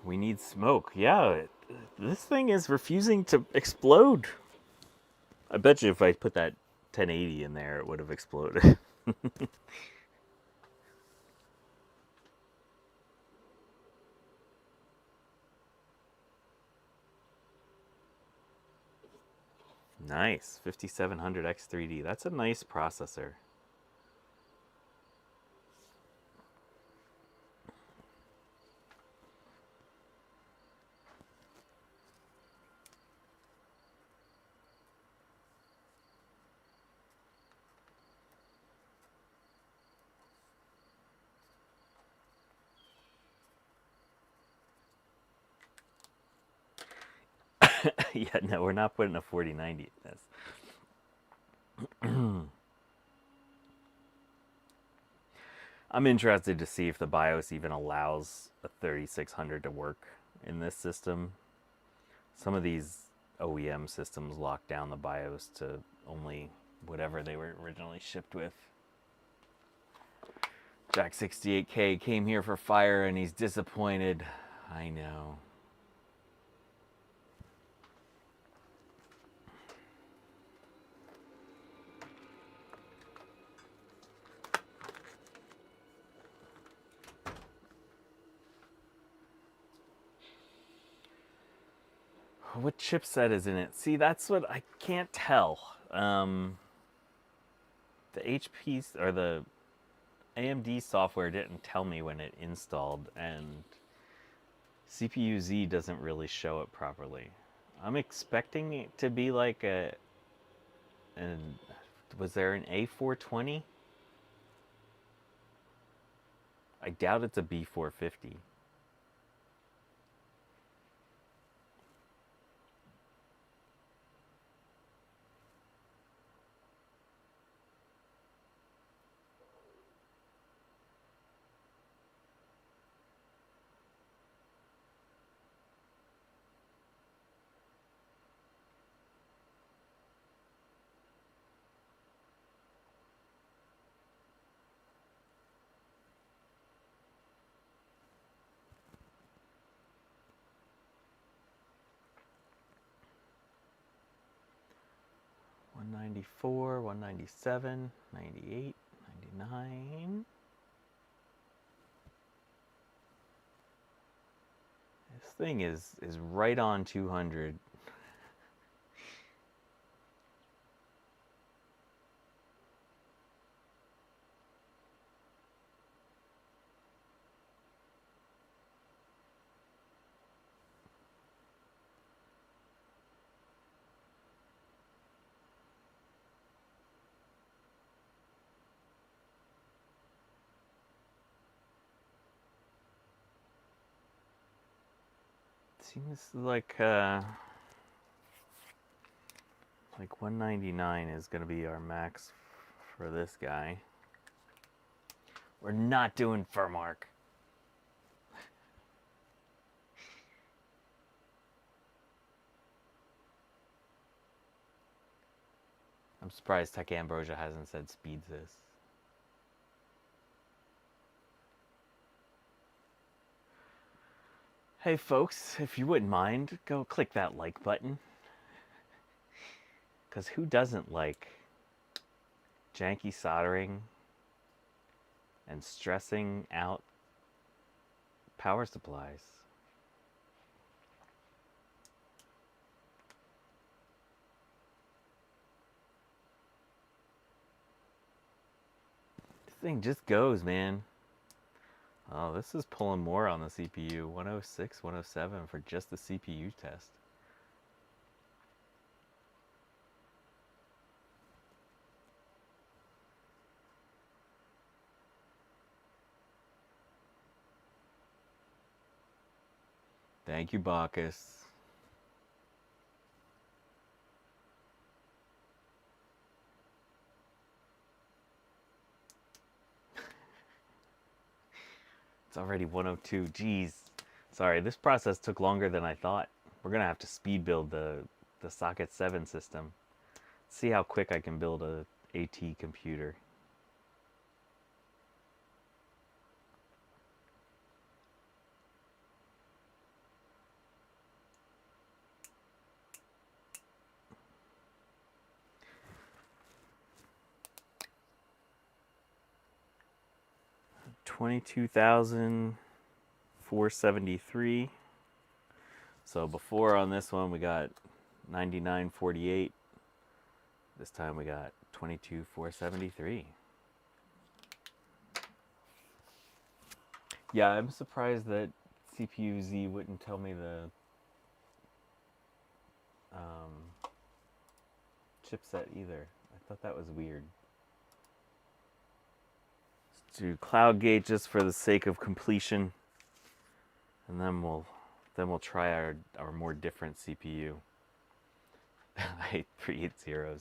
We need smoke. Yeah, this thing is refusing to explode. I bet you if I put that 1080 in there, it would have exploded. Nice, 5700 X3D. That's a nice processor. Yeah, no, we're not putting a 4090 in this. I'm interested to see if the BIOS even allows a 3600 to work in this system. Some of these OEM systems lock down the BIOS to only whatever they were originally shipped with. Jack 68K came here for fire and he's disappointed. I know. What chipset is in it? See, that's what I can't tell. The HP or the AMD software didn't tell me when it installed, and CPU-Z doesn't really show it properly. I'm expecting it to be like was there an A420? I doubt it's a B450. .194, 197, 98, 99. This thing is right on 200. Seems like 199 is going to be our max for this guy. We're not doing Furmark. I'm surprised Tech Ambrosia hasn't said speeds this. Hey folks, if you wouldn't mind, go click that like button. Because who doesn't like janky soldering and stressing out power supplies? thing just goes, man. Oh, this is pulling more on the CPU. 106, 107 for just the CPU test. Thank you, Bacchus. It's already 102. Jeez. Sorry, this process took longer than I thought. We're going to have to speed build the Socket 7 system. See how quick I can build a AT computer. $22,473. So before on this one we got 99.48. This time we got 22,473. Yeah, I'm surprised that CPU-Z wouldn't tell me the chipset either. I thought that was weird. Let's do CloudGate just for the sake of completion, and then we'll try our more different CPU. i380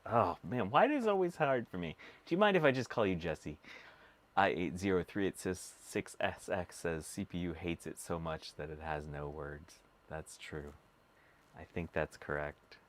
Oh man, why is it always hard for me? Do you mind if I just call you Jesse? i80386SX says CPU hates it so much that it has no words. That's true. I think that's correct.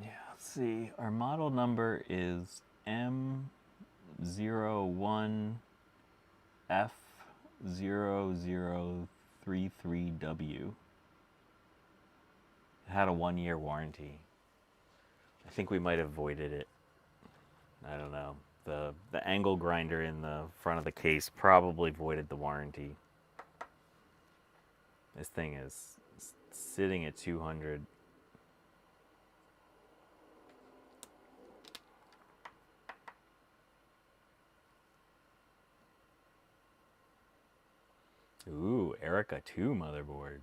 Yeah, let's see. Our model number is M01F0033W. It had a 1-year warranty. I think we might have voided it. I don't know. The angle grinder in the front of the case probably voided the warranty. This thing is sitting at 200. Ooh, Erica 2 motherboard.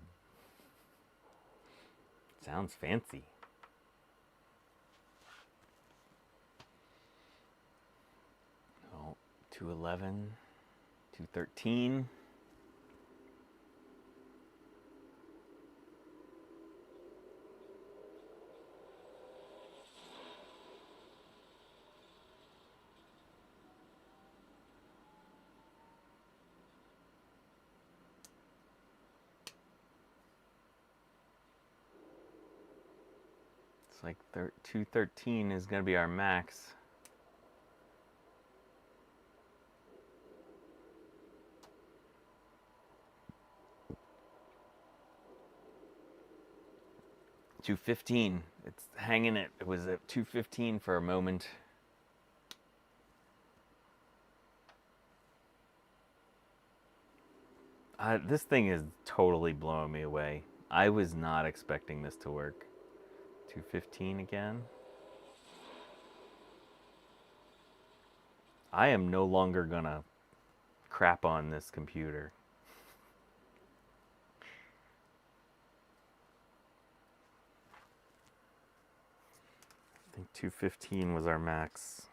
Sounds fancy. Oh, 211, 213. It's like 213 is going to be our max. $215. It's hanging it. It was at $215 for a moment. This thing is totally blowing me away. I was not expecting this to work. 215 again. I am no longer gonna crap on this computer. I think 215 was our max.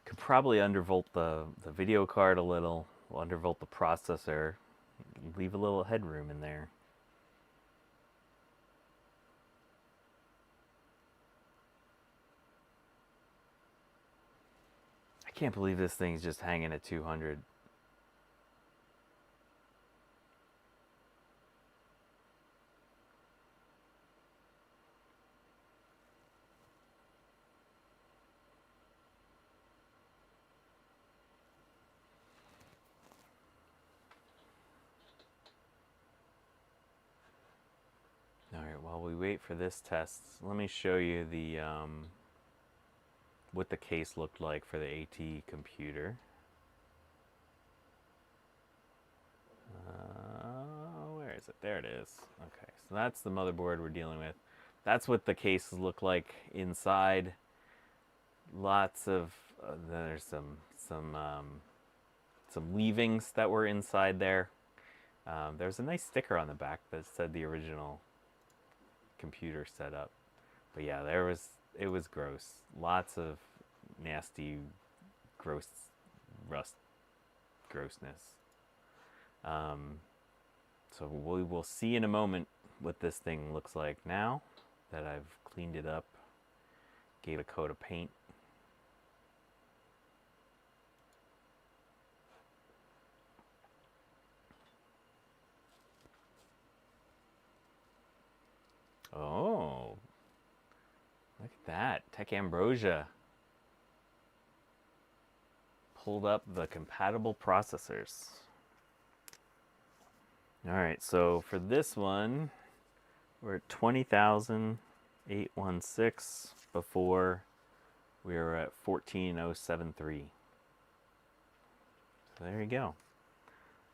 Could probably undervolt the video card a little. We'll undervolt the processor. Leave a little headroom in there. I can't believe this thing's just hanging at 200. while we wait for this test, let me show you the what the case looked like for the AT computer. Where is it? There it is. Okay, so that's the motherboard we're dealing with. That's what the cases look like inside. Lots of there's some leavings that were inside there. There's a nice sticker on the back that said the original computer setup. But yeah, it was gross. Lots of nasty, gross rust grossness. So we will see in a moment what this thing looks like now that I've cleaned it up, gave a coat of paint. Oh, look at that. Tech Ambrosia pulled up the compatible processors. All right, so for this one, we're at 20,816. Before, we were at 14,073. So there you go.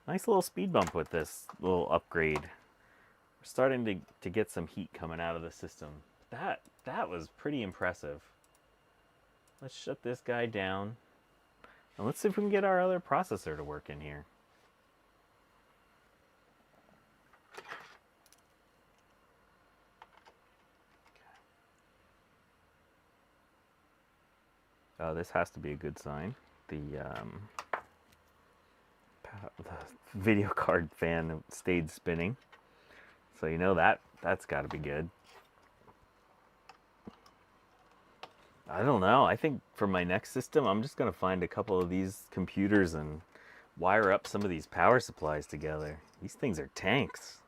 Nice little speed bump with this little upgrade. We're starting to get some heat coming out of the system. That was pretty impressive. Let's shut this guy down. And let's see if we can get our other processor to work in here. This has to be a good sign. The video card fan stayed spinning. So you know that's got to be good. I don't know. I think for my next system, I'm just going to find a couple of these computers and wire up some of these power supplies together. These things are tanks.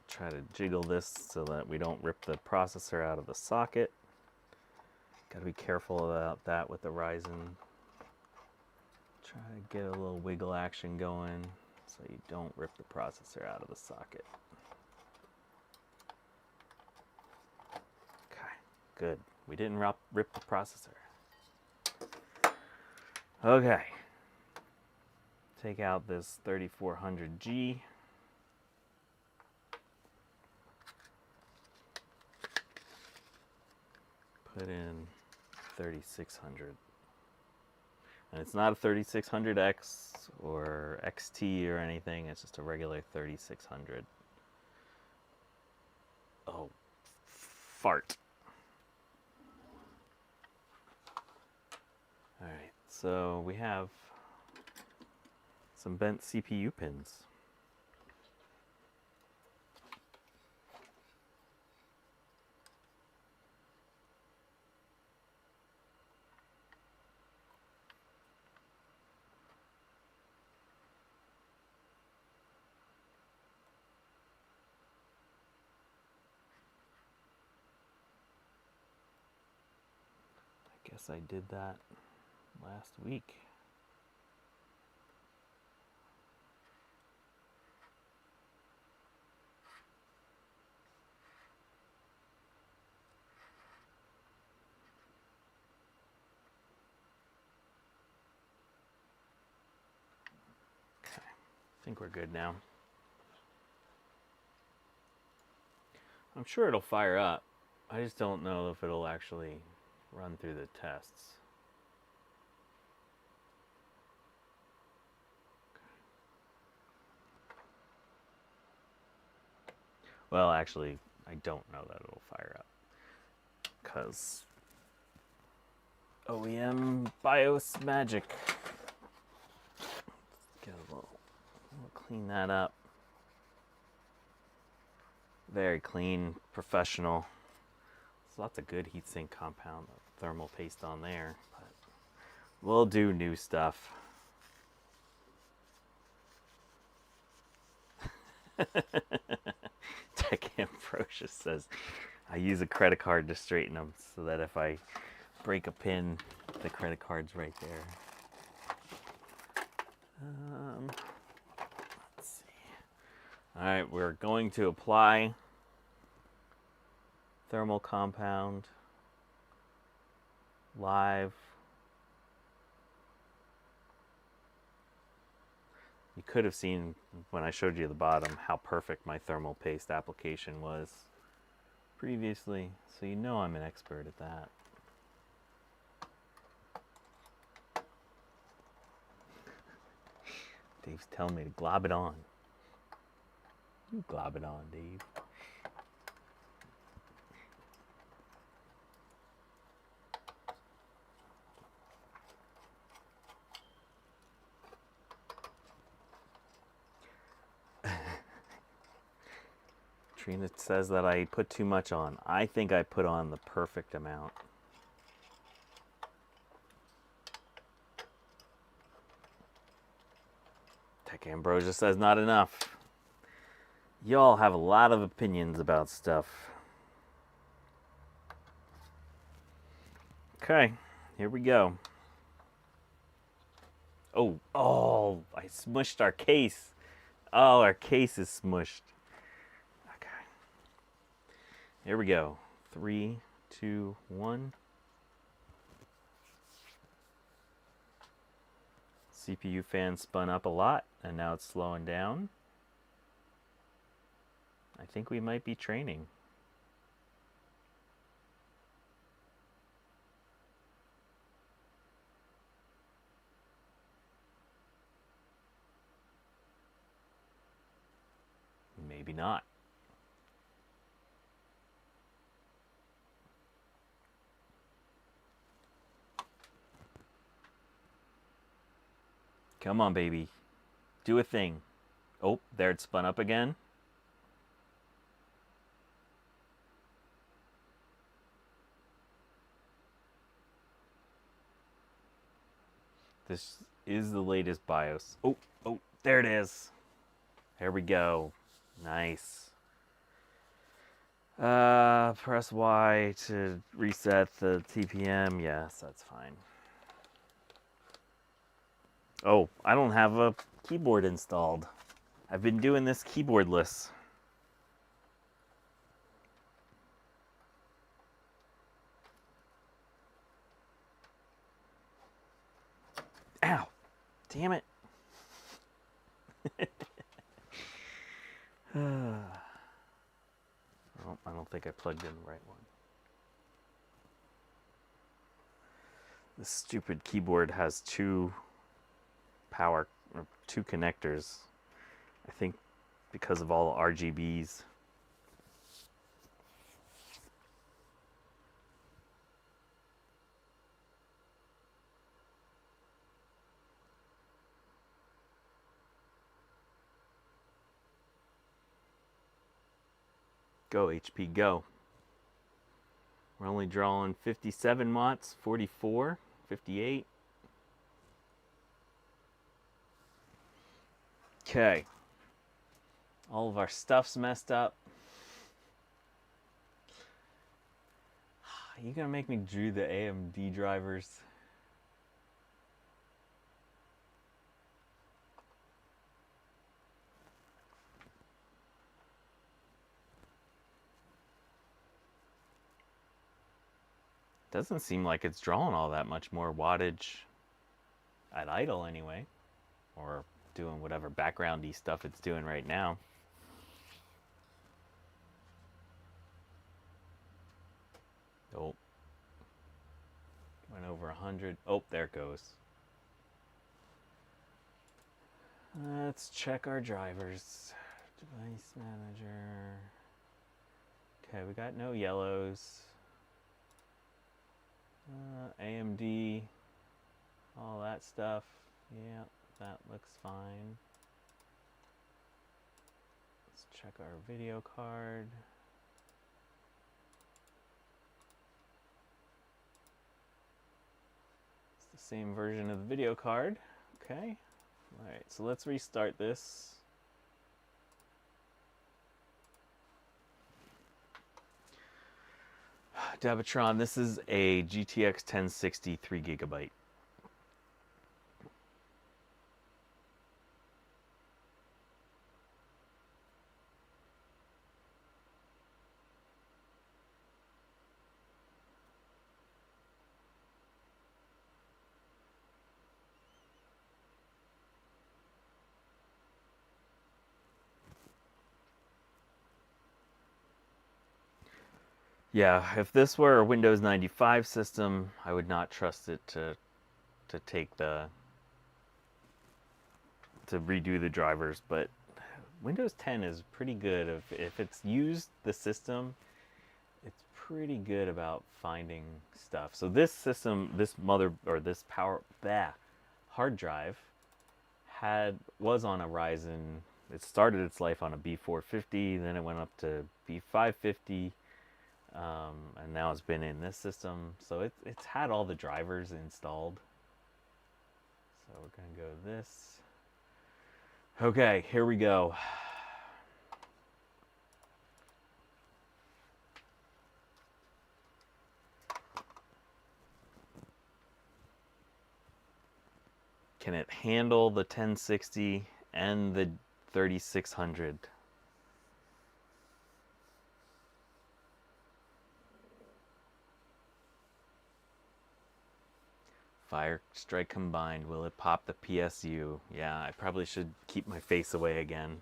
Try to jiggle this so that we don't rip the processor out of the socket. Got to be careful about that with the Ryzen. Try to get a little wiggle action going so you don't rip the processor out of the socket. Okay, good. We didn't rip the processor. Okay. Take out this 3400G. Put in 3600. And it's not a 3600X or XT or anything, it's just a regular 3600. Oh, fart. Alright, so we have some bent CPU pins. Guess I did that last week. Okay, I think we're good now. I'm sure it'll fire up. I just don't know if it'll actually run through the tests. Well, actually, I don't know that it'll fire up because OEM BIOS magic. Get we'll clean that up. Very clean, professional. There's lots of good heatsink compound, thermal paste on there, but we'll do new stuff. Tech Ambrosia says, I use a credit card to straighten them so that if I break a pin. The credit card's right there. Let's see. All right, we're going to apply thermal compound live. You could have seen when I showed you the bottom how perfect my thermal paste application was previously, so you know I'm an expert at that. Dave's telling me to glob it on. You glob it on, Dave. Trina says that I put too much on. I think I put on the perfect amount. Tech Ambrosia says not enough. Y'all have a lot of opinions about stuff. Okay, here we go. Oh, I smushed our case. Oh, our case is smushed. Okay. Here we go. 3, 2, 1. CPU fan spun up a lot, and now it's slowing down. I think we might be training. Maybe not. Come on, baby. Do a thing. Oh, there it spun up again. This is the latest BIOS. Oh, there it is. There we go. Nice. Press Y to reset the TPM. Yes, that's fine. Oh, I don't have a keyboard installed. I've been doing this keyboardless. Ow! Damn it. Oh, I don't think I plugged in the right one. This stupid keyboard has two connectors. I think because of all the RGBs. Go HP, go. We're only drawing 57 watts, 44, 58. Okay. All of our stuff's messed up. Are you gonna make me do the AMD drivers? Doesn't seem like it's drawing all that much more wattage at idle anyway, or doing whatever backgroundy stuff it's doing right now. Oh, went over 100. Oh, there it goes. Let's check our drivers. Device manager. Okay, we got no yellows. AMD, all that stuff. Yeah, that looks fine. Let's check our video card. It's the same version of the video card. Okay. All right, so let's restart this. Debatron, this is a GTX 1060 3 GB. Yeah, if this were a Windows 95 system, I would not trust it to take the to redo the drivers, but Windows 10 is pretty good. If it's used the system, it's pretty good about finding stuff. So this system, this hard drive was on a Ryzen. It started its life on a B450, then it went up to B550, and now it's been in this system. So it's had all the drivers installed. So we're gonna go this. Okay, here we go. Can it handle the 1060 and the 3600? Fire strike combined. Will it pop the PSU? Yeah, I probably should keep my face away again.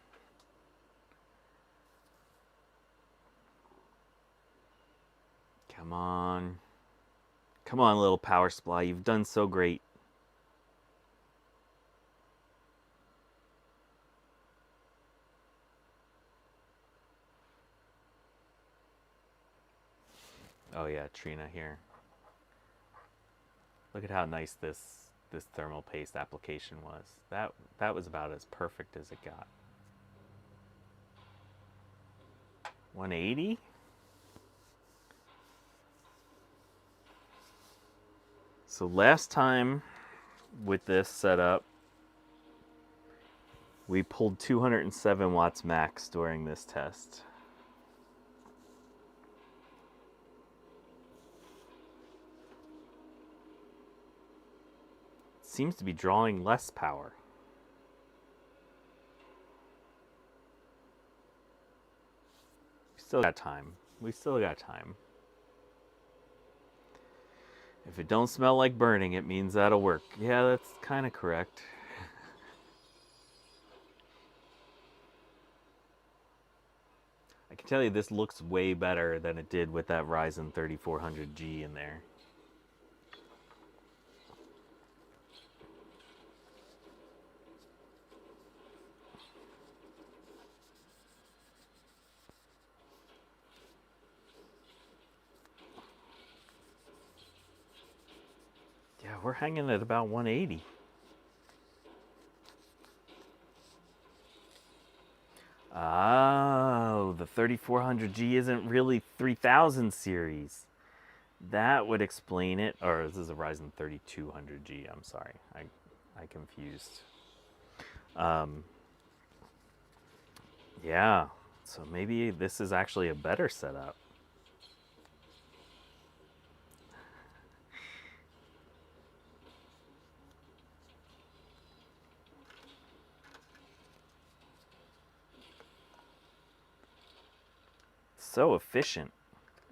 Come on. Come on, little power supply. You've done so great. Oh yeah, Trina here. Look at how nice this thermal paste application was. That was about as perfect as it got. 180? So last time with this setup, we pulled 207 watts max during this test. Seems to be drawing less power. We still got time. We still got time. If it don't smell like burning, it means that'll work. Yeah, that's kind of correct. I can tell you this looks way better than it did with that Ryzen 3400G in there. Yeah, we're hanging at about 180. Oh, the 3400G isn't really 3000 series. That would explain it. Or this is a Ryzen 3200G. I'm sorry, I confused. Yeah, so maybe this is actually a better setup. So efficient.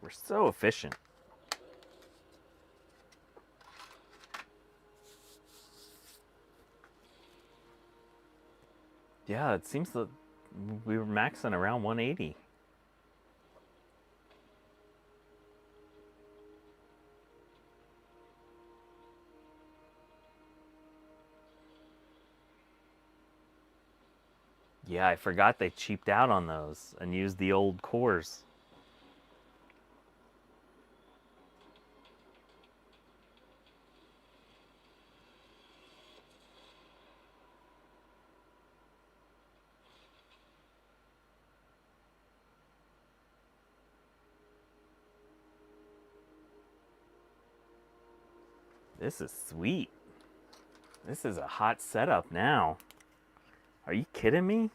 We're so efficient. Yeah, it seems that we were maxing around 180. Yeah, I forgot they cheaped out on those and used the old cores. This is sweet. This is a hot setup now. Are you kidding me?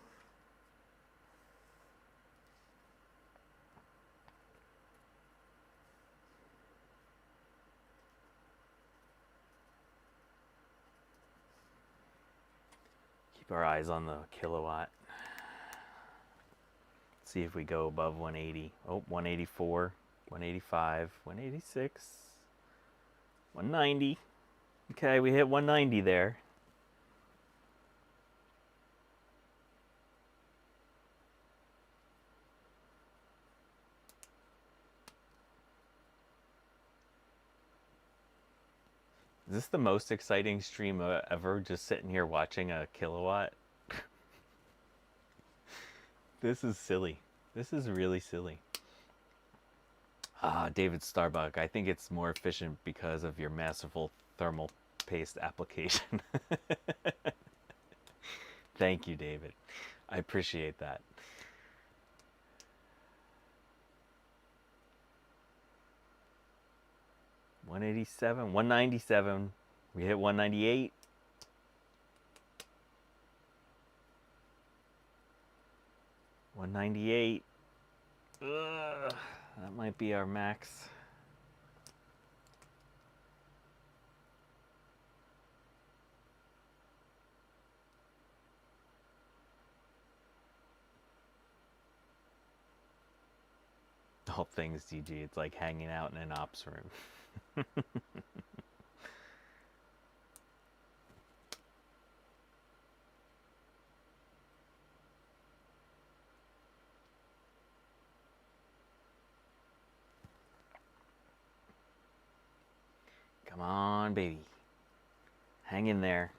Keep our eyes on the kilowatt. See if we go above 180. Oh, 184, 185, 186, 190. Okay, we hit 190 there. Is this the most exciting stream ever, just sitting here watching a kilowatt? This is silly. This is really silly. David Starbuck, I think it's more efficient because of your masterful thermal paste application. Thank you, David. I appreciate that. $187, $197. We hit $198. $198. Ugh, that might be our max. All things DG, it's like hanging out in an ops room. Come on, baby. Hang in there.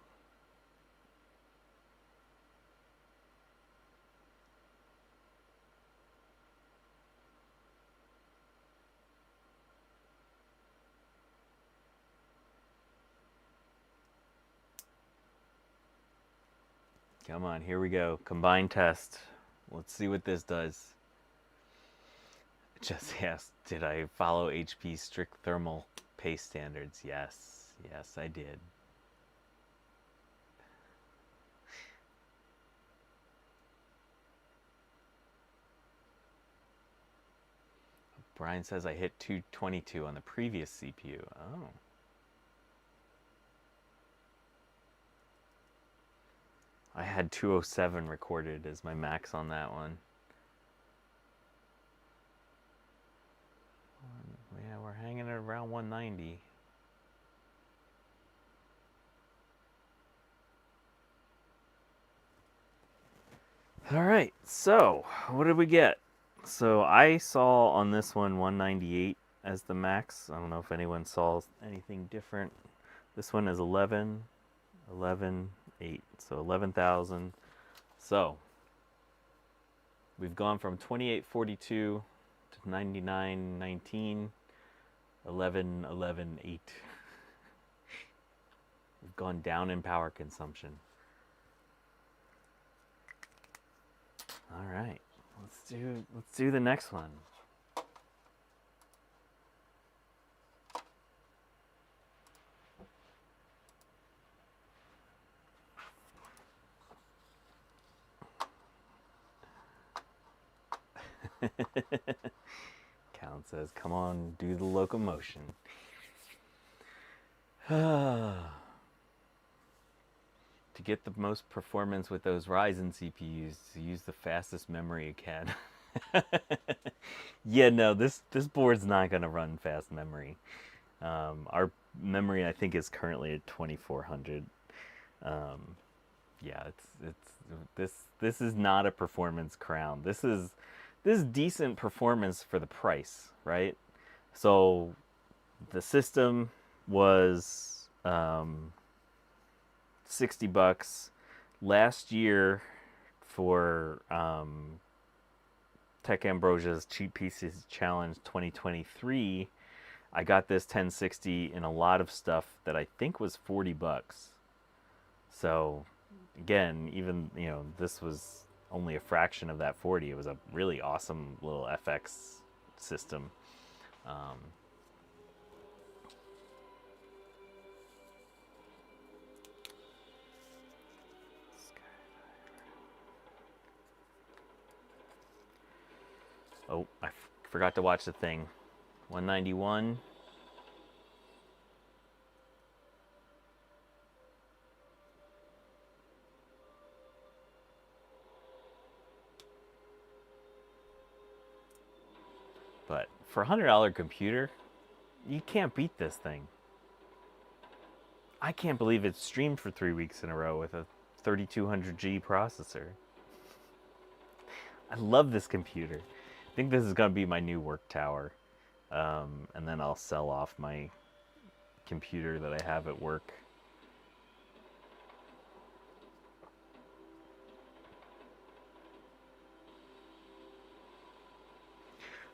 Come on, here we go. Combined test. Let's see what this does. Just asked, did I follow HP's strict thermal paste standards? Yes, yes, I did. Brian says I hit 222 on the previous CPU. Oh. I had 207 recorded as my max on that one. Yeah, we're hanging at around 190. All right, so what did we get? So I saw on this one 198 as the max. I don't know if anyone saw anything different. This one is 11, 11, 8, so 11,000. So we've gone from 2842 to 9919, 11, 11, 8. We've gone down in power consumption. All right, let's do the next one. Count says, come on, do the locomotion. To get the most performance with those Ryzen CPUs, to use the fastest memory you can. Yeah, no, this board's not going to run fast memory. Our memory, I think, is currently at 2400. Yeah, this is not a performance crown. This is decent performance for the price, right? So the system was $60 last year for Tech Ambrosia's Cheap Pieces Challenge 2023. I got this 1060 in a lot of stuff that I think was $40. So again, even, you know, this was only a fraction of that 40. It was a really awesome little FX system. Oh, I forgot to watch the thing. 191. But for a $100 computer, you can't beat this thing. I can't believe it streamed for 3 weeks in a row with a 3200G processor. I love this computer. I think this is going to be my new work tower. And then I'll sell off my computer that I have at work.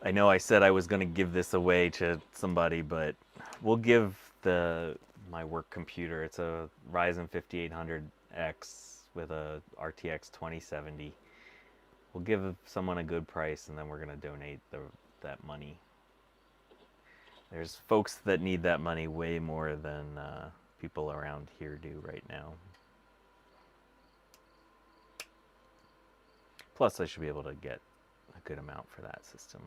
I know I said I was going to give this away to somebody, but we'll give my work computer. It's a Ryzen 5800X with a RTX 2070. We'll give someone a good price, and then we're going to donate that money. There's folks that need that money way more than people around here do right now. Plus, I should be able to get a good amount for that system.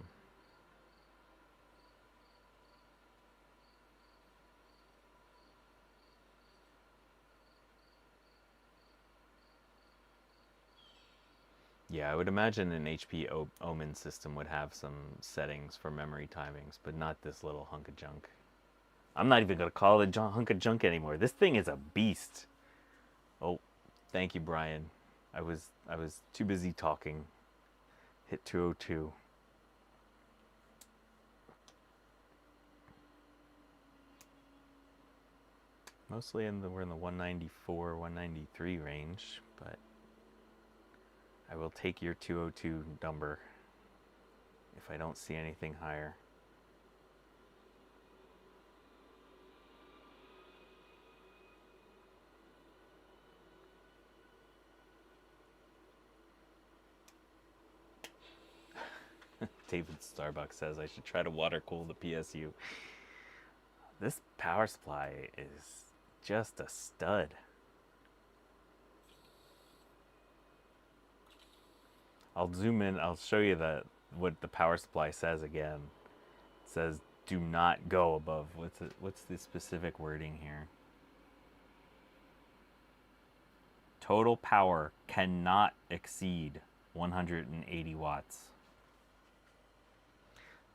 Yeah, I would imagine an HP Omen system would have some settings for memory timings, but not this little hunk of junk. I'm not even going to call it a hunk of junk anymore. This thing is a beast. Oh, thank you, Brian. I was too busy talking. Hit 202. Mostly we're in the 194, 193 range, but I will take your 202 number if I don't see anything higher. David Starbucks says I should try to water cool the PSU. This power supply is just a stud. I'll zoom in. I'll show you what the power supply says again. It says do not go above. What's the specific wording here? Total power cannot exceed 180 watts.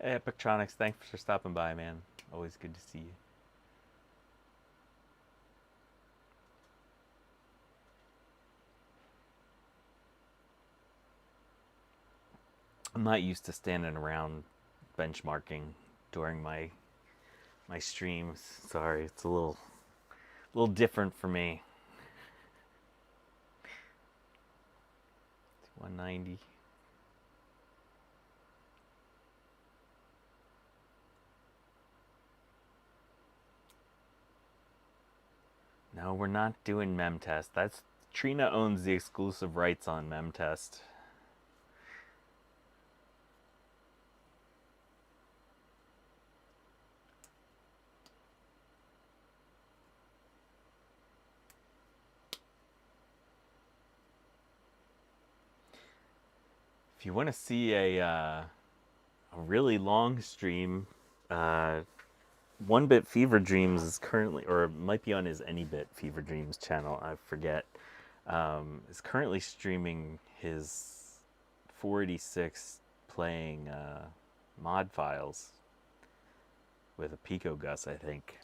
Hey, Epictronics, thanks for stopping by, man. Always good to see you. I'm not used to standing around benchmarking during my streams. Sorry, it's a little different for me. 190. No, we're not doing MemTest. Trina owns the exclusive rights on MemTest. If you want to see a really long stream, 1-Bit Fever Dreams is currently, or it might be on his Any-Bit Fever Dreams channel, I forget, is currently streaming his 486 playing mod files with a Pico Gus, I think.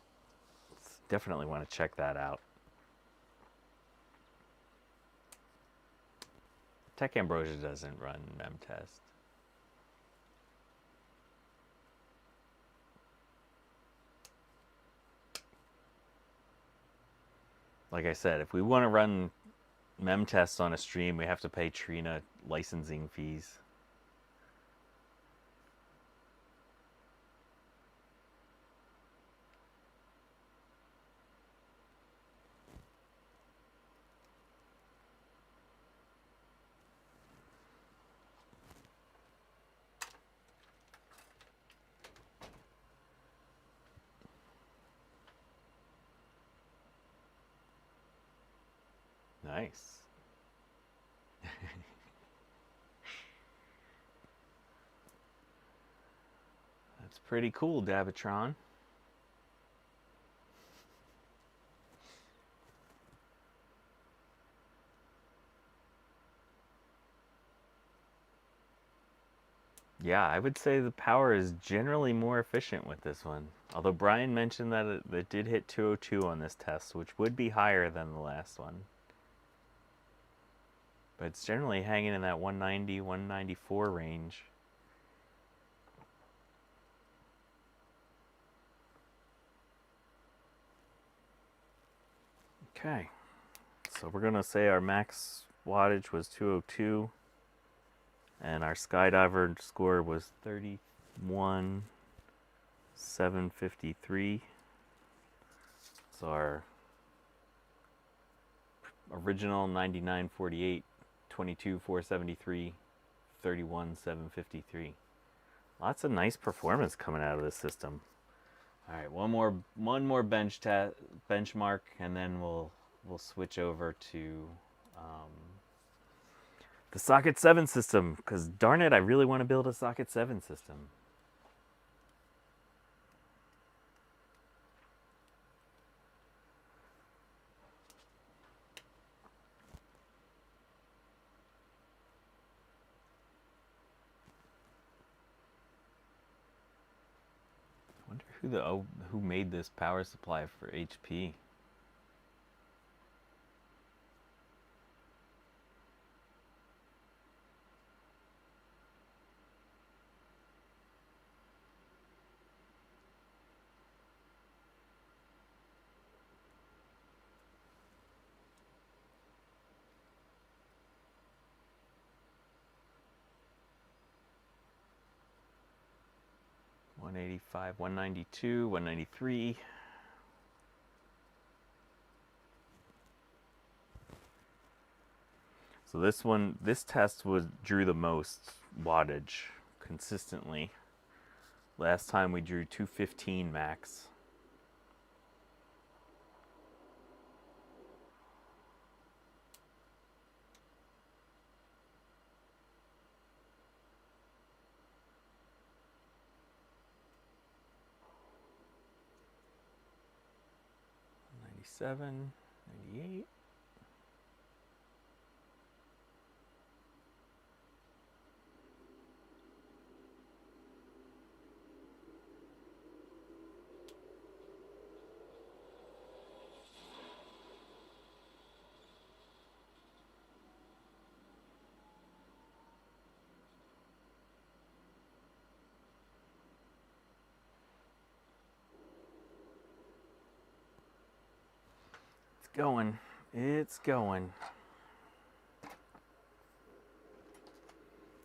Definitely want to check that out. Tech Ambrosia doesn't run MemTest. Like I said, if we want to run MemTest on a stream, we have to pay Trina licensing fees. Nice. That's pretty cool, Davatron. Yeah, I would say the power is generally more efficient with this one. Although Brian mentioned that it did hit 202 on this test, which would be higher than the last one. But it's generally hanging in that 190, 194 range. Okay, so we're gonna say our max wattage was 202 and our skydiver score was 31,753. So our original 9948, 22,473, 31,753. Lots of nice performance coming out of this system. All right, one more benchmark, and then we'll switch over to the Socket 7 system, because darn it, I really want to build a Socket 7 system. I wonder who made this power supply for HP. $185, $192, $193. So this test drew the most wattage consistently. Last time we drew 215 max. $97, $98. Going. It's going.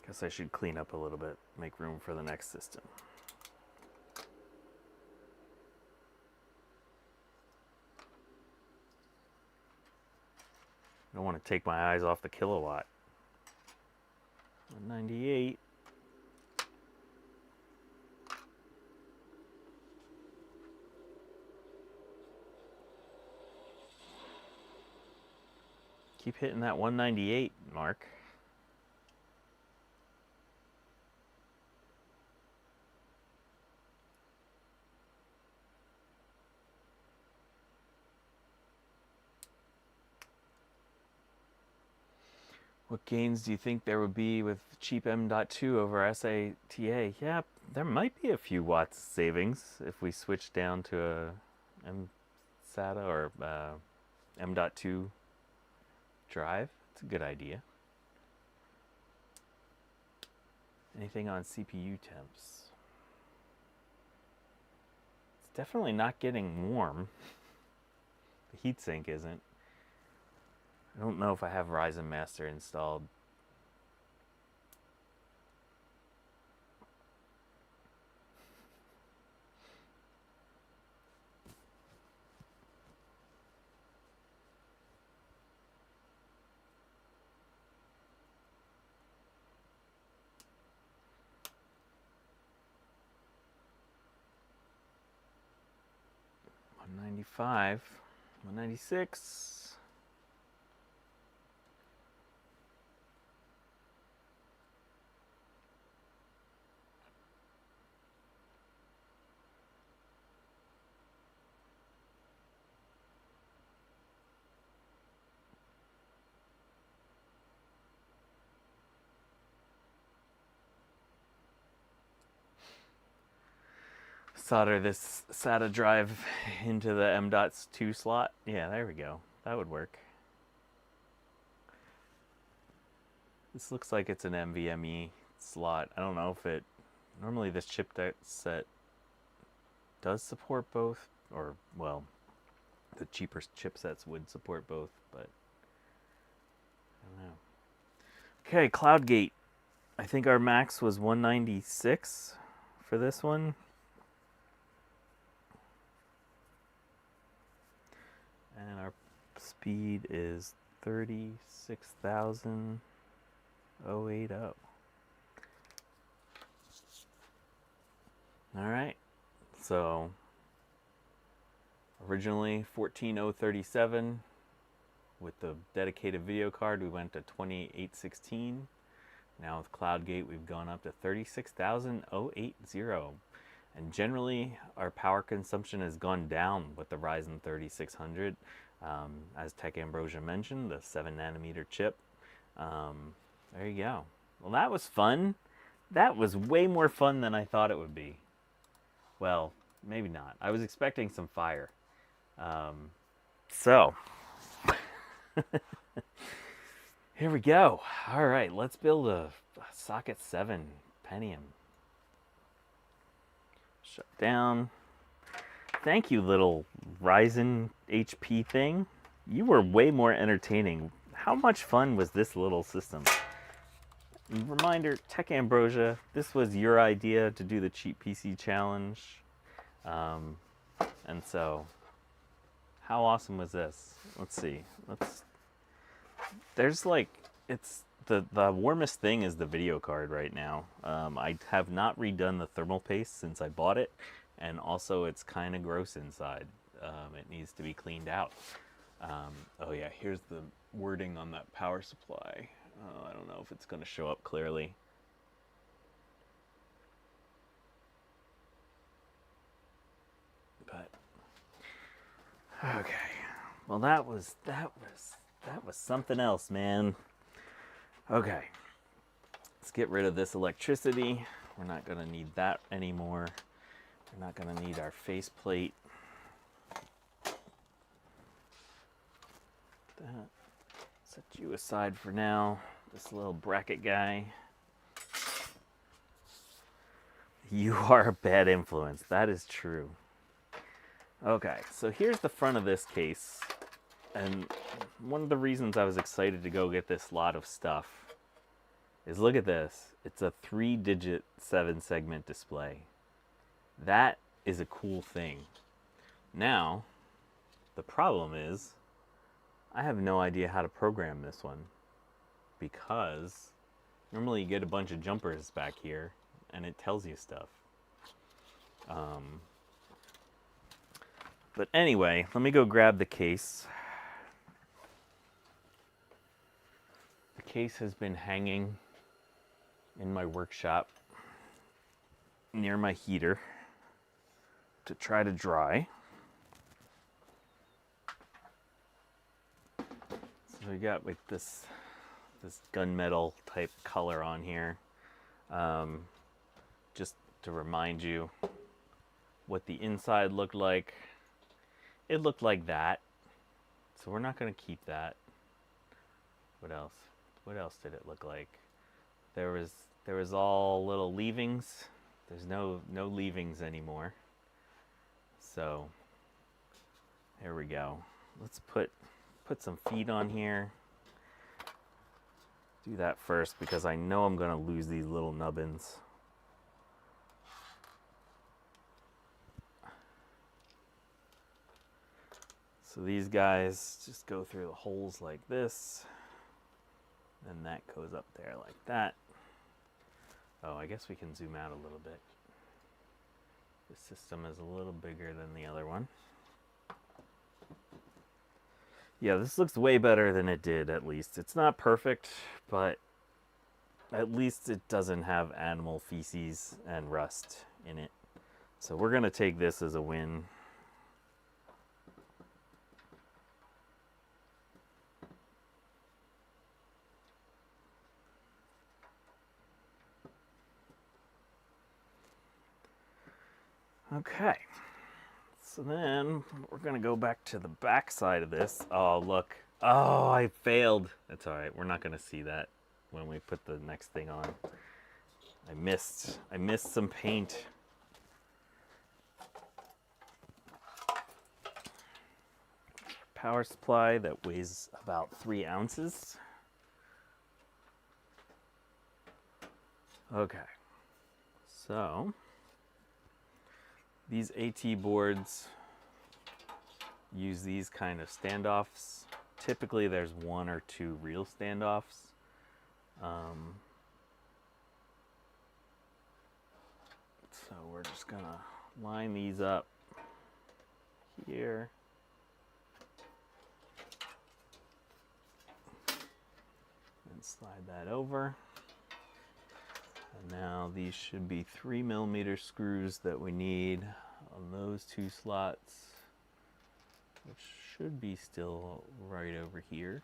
Guess I should clean up a little bit, make room for the next system. I don't want to take my eyes off the kilowatt. 198. Keep hitting that 198 mark. What gains do you think there would be with cheap M.2 over SATA? Yeah, there might be a few watts savings if we switch down to a SATA or M.2 drive. It's a good idea. Anything on CPU temps? It's definitely not getting warm. The heatsink isn't. I don't know if I have Ryzen Master installed. $195, $196. solder this SATA drive into the M.2 slot. Yeah, there we go. That would work. This looks like it's an NVMe slot. I don't know if it... Normally this chipset does support both, or, well, the cheaper chipsets would support both, but I don't know. Okay, CloudGate. I think our max was 196 for this one. And our speed is 36,080. All right, so originally 14,037. With the dedicated video card, we went to 28,816. Now with CloudGate, we've gone up to 36,080. And generally, our power consumption has gone down with the Ryzen 3600. As Tech Ambrosia mentioned, the 7nm chip. There you go. Well, that was fun. That was way more fun than I thought it would be. Well, maybe not. I was expecting some fire. So, here we go. All right, let's build a socket 7 Pentium. Shut down. Thank you, little Ryzen HP thing. You were way more entertaining. How much fun was this little system? Reminder, Tech Ambrosia, this was your idea to do the cheap PC challenge. And so, how awesome was this? Let's see. There's like, it's the warmest thing is the video card right now. I have not redone the thermal paste since I bought it, and also it's kind of gross inside. It needs to be cleaned out. Oh yeah, here's the wording on that power supply. I don't know if it's going to show up clearly. But okay. Well, that was something else, man. Okay. Let's get rid of this electricity. We're not going to need that anymore. We're not going to need our faceplate. That. Set you aside for now. This little bracket guy. You are a bad influence. That is true. Okay, so here's the front of this case. And one of the reasons I was excited to go get this lot of stuff is look at this. It's a 3-digit 7-segment display. That is a cool thing. Now, the problem is I have no idea how to program this one, because normally you get a bunch of jumpers back here and it tells you stuff. But anyway, let me go grab the case. The case has been hanging in my workshop near my heater to try to dry. So we got like this gunmetal type color on here. Just to remind you what the inside looked like. It looked like that. So we're not going to keep that. What else? What else did it look like? There was all little leavings. There's no leavings anymore. So there we go. Let's put some feet on here. Do that first because I know I'm going to lose these little nubbins. So these guys just go through the holes like this, and that goes up there like that. Oh, I guess we can zoom out a little bit. This system is a little bigger than the other one. Yeah, this looks way better than it did, at least. It's not perfect, but at least it doesn't have animal feces and rust in it. So we're going to take this as a win. Okay, so then we're gonna go back to the back side of this. Oh, look. Oh, I failed. That's all right. We're not gonna see that when we put the next thing on. I missed some paint. Power supply that weighs about 3 ounces. Okay, so these AT boards use these kind of standoffs. Typically there's 1 or 2 real standoffs. So we're just gonna line these up here. And slide that over. And now these should be 3mm screws that we need on those 2 slots, which should be still right over here.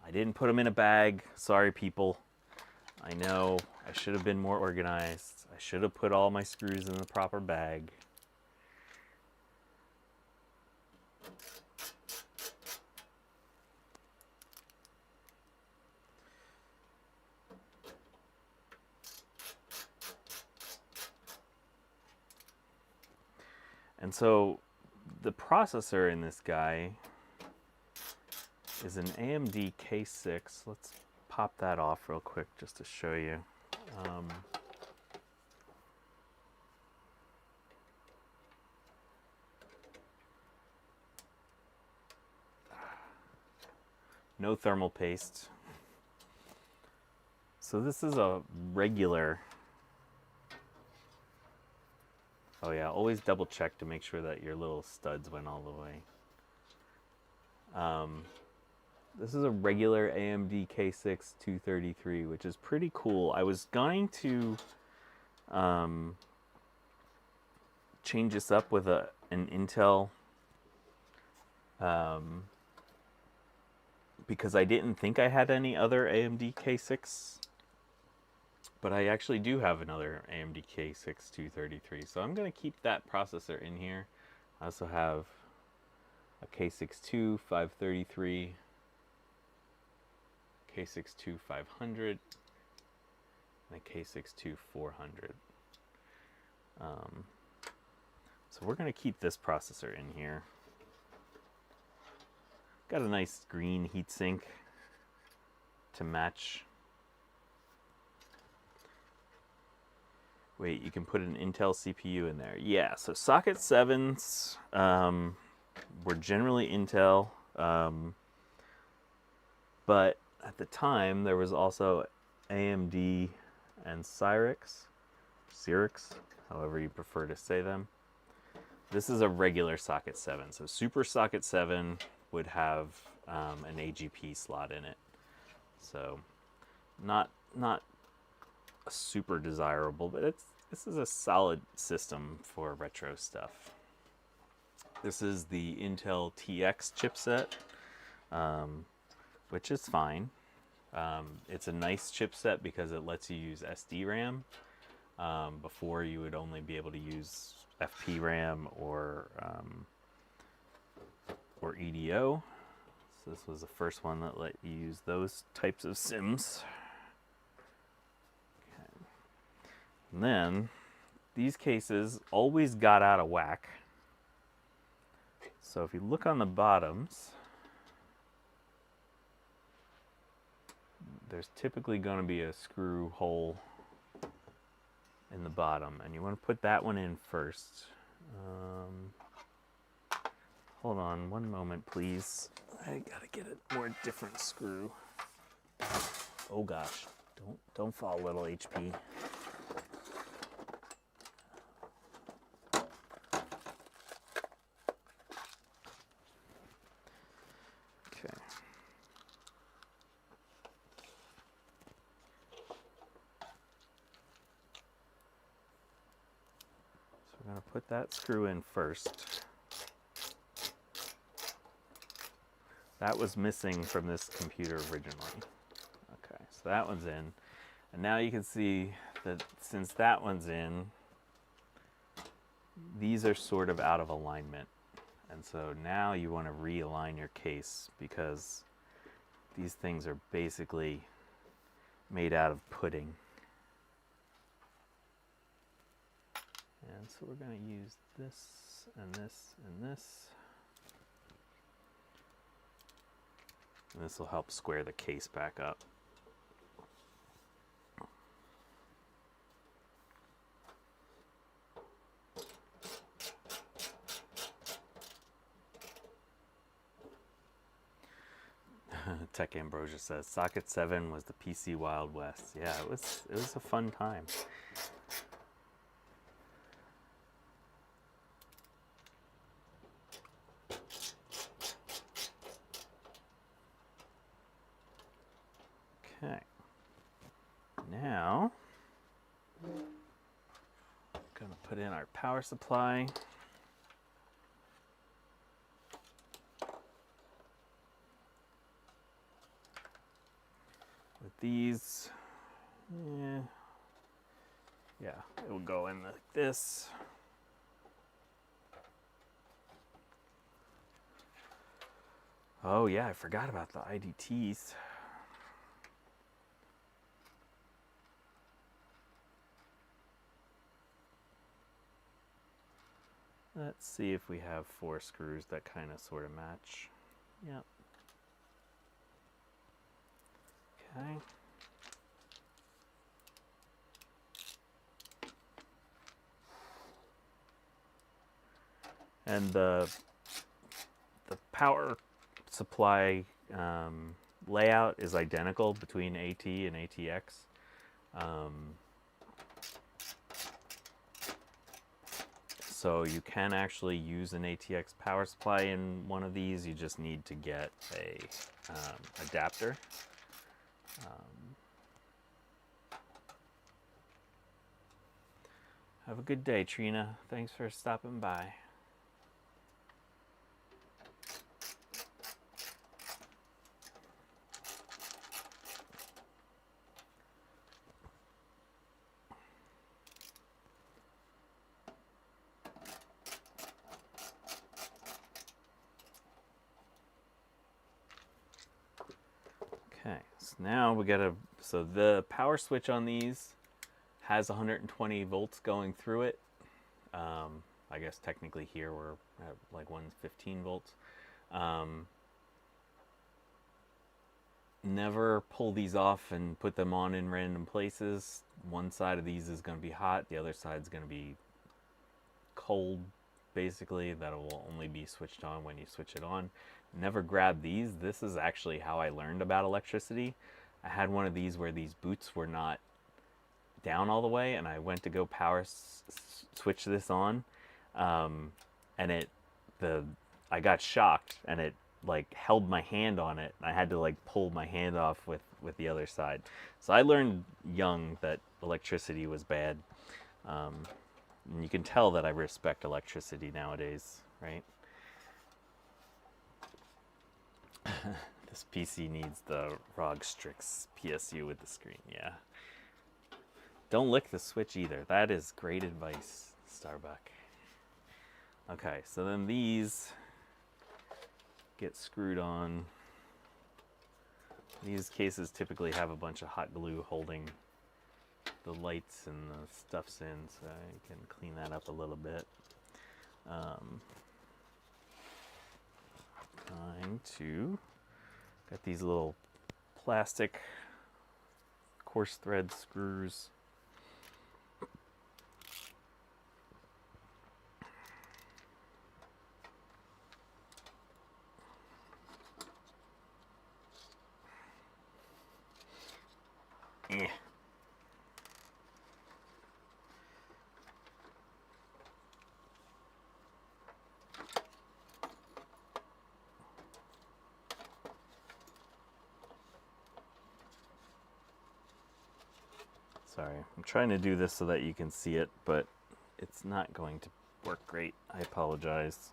I didn't put them in a bag. Sorry, people. I know I should have been more organized. I should have put all my screws in the proper bag. And so the processor in this guy is an AMD K6. Let's pop that off real quick just to show you. No thermal paste. So this is a regular. Oh yeah, always double check to make sure that your little studs went all the way. This is a regular AMD K6 233, which is pretty cool. I was going to change this up with an Intel because I didn't think I had any other AMD K6. But I actually do have another AMD K6 233, so I'm going to keep that processor in here. I also have a K6-2 533, K6-2 500, and a K6-2 400. So we're going to keep this processor in here. Got a nice green heatsink to match. Wait, you can put an Intel CPU in there. Yeah, so socket 7s were generally Intel, but at the time there was also AMD and Cyrix, however you prefer to say them. This is a regular socket 7, so Super Socket 7 would have an AGP slot in it. So not super desirable, but this is a solid system for retro stuff. This is the Intel TX chipset, which is fine. It's a nice chipset because it lets you use SD RAM. Before you would only be able to use FP RAM or EDO. So this was the first one that let you use those types of SIMs. And then these cases always got out of whack. So if you look on the bottoms, there's typically going to be a screw hole in the bottom, and you want to put that one in first. Hold on one moment, please. I gotta get a more different screw. Oh gosh, don't fall, little HP. I'm going to put that screw in first. That was missing from this computer originally. Okay, so that one's in. And now you can see that since that one's in, these are sort of out of alignment. And so now you want to realign your case because these things are basically made out of pudding. And so we're going to use this and this and this. And this will help square the case back up. Tech Ambrosia says Socket 7 was the PC Wild West. Yeah, it was a fun time. Okay. Now I'm going to put in our power supply. With these, yeah, it will go in like this. Oh yeah, I forgot about the IDTs. Let's see if we have 4 screws that kind of sort of match. Yep. Okay. And the power supply layout is identical between AT and ATX. So you can actually use an ATX power supply in one of these. You just need to get a adapter. Have a good day, Trina. Thanks for stopping by. Okay, so now we gotta, so the power switch on these has 120 volts going through it. I guess technically here we're at like 115 volts. Never pull these off and put them on in random places. One side of these is going to be hot, the other side is going to be cold, basically. That will only be switched on when you switch it on. Never grab these. This is actually how I learned about electricity. I had one of these where these boots were not down all the way, and I went to go power switch this on, and I got shocked, and it like held my hand on it. I had to like pull my hand off with the other side. So I learned young that electricity was bad, and you can tell that I respect electricity nowadays, right? This PC needs the ROG Strix PSU with the screen, yeah. Don't lick the switch either. That is great advice, Starbuck. Okay, so then these get screwed on. These cases typically have a bunch of hot glue holding the lights and the stuffs in, so I can clean that up a little bit. Trying to got these little plastic coarse thread screws. Yeah. Sorry, I'm trying to do this so that you can see it, but it's not going to work great. I apologize.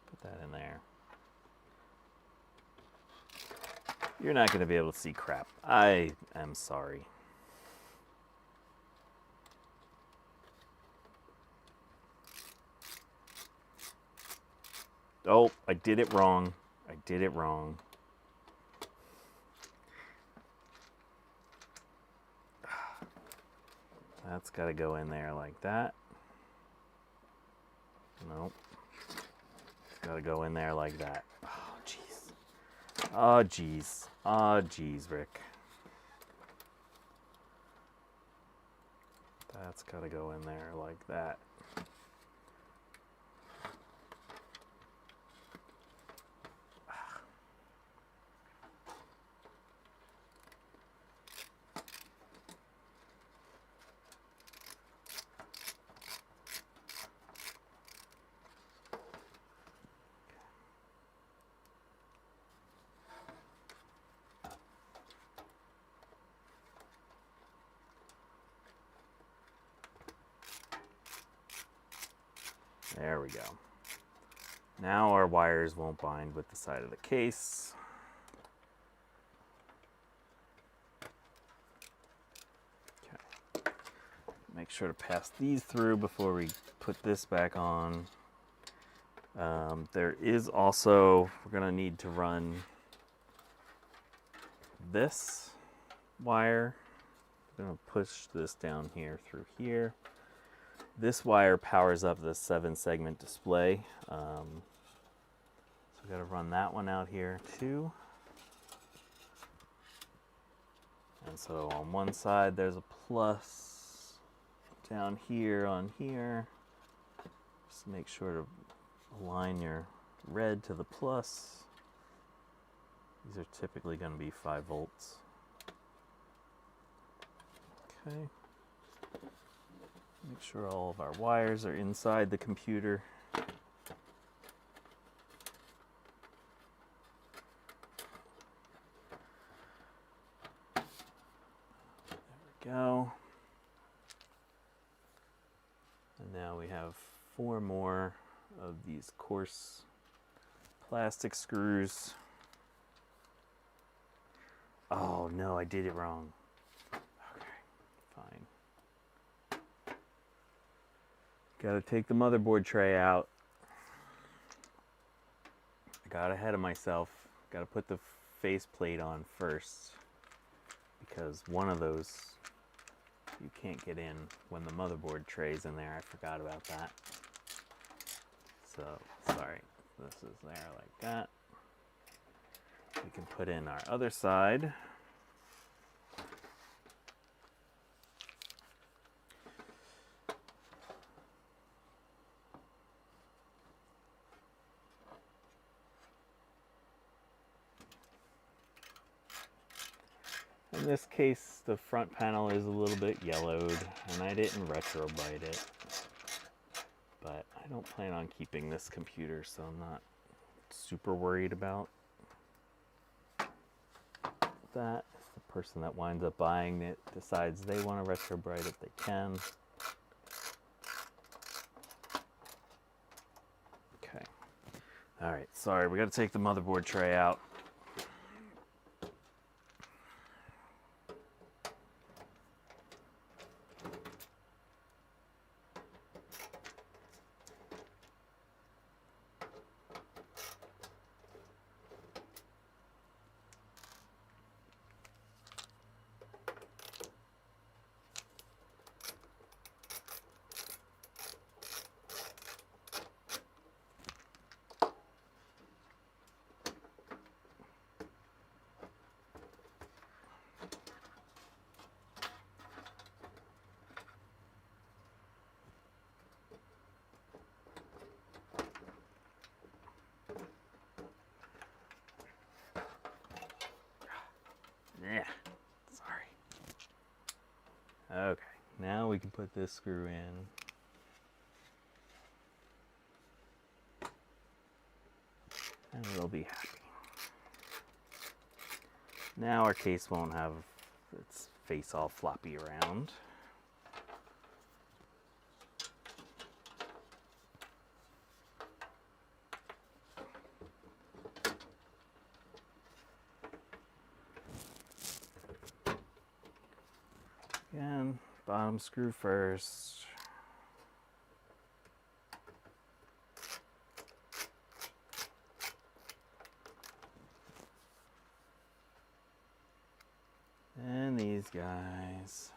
Put that in there. You're not going to be able to see crap. I am sorry. Oh, I did it wrong. I did it wrong. That's got to go in there like that. Nope. It's got to go in there like that. Oh, jeez. Oh, jeez. Oh, jeez, Rick. That's got to go in there like that. There we go. Now our wires won't bind with the side of the case. Okay. Make sure to pass these through before we put this back on. There is also, we're going to need to run this wire. I'm going to push this down here through here. This wire powers up the 7-segment display. So we've got to run that one out here too. And so on one side there's a plus down here on here. Just make sure to align your red to the plus. These are typically going to be 5 volts. Okay. Make sure all of our wires are inside the computer. There we go. And now we have 4 more of these coarse plastic screws. Oh no, I did it wrong. Okay, fine. Gotta take the motherboard tray out. I got ahead of myself. Gotta put the face plate on first, because one of those you can't get in when the motherboard tray's in there. I forgot about that. So, sorry. This is there like that. We can put in our other side. In this case, the front panel is a little bit yellowed, and I didn't retrobite it. But I don't plan on keeping this computer, so I'm not super worried about that. If the person that winds up buying it decides they want to retrobite it, they can. Okay. All right, sorry, we got to take the motherboard tray out. Yeah, sorry. Okay, now we can put this screw in. And we'll be happy. Now our case won't have its face all floppy around. Again, bottom screw first. these guys.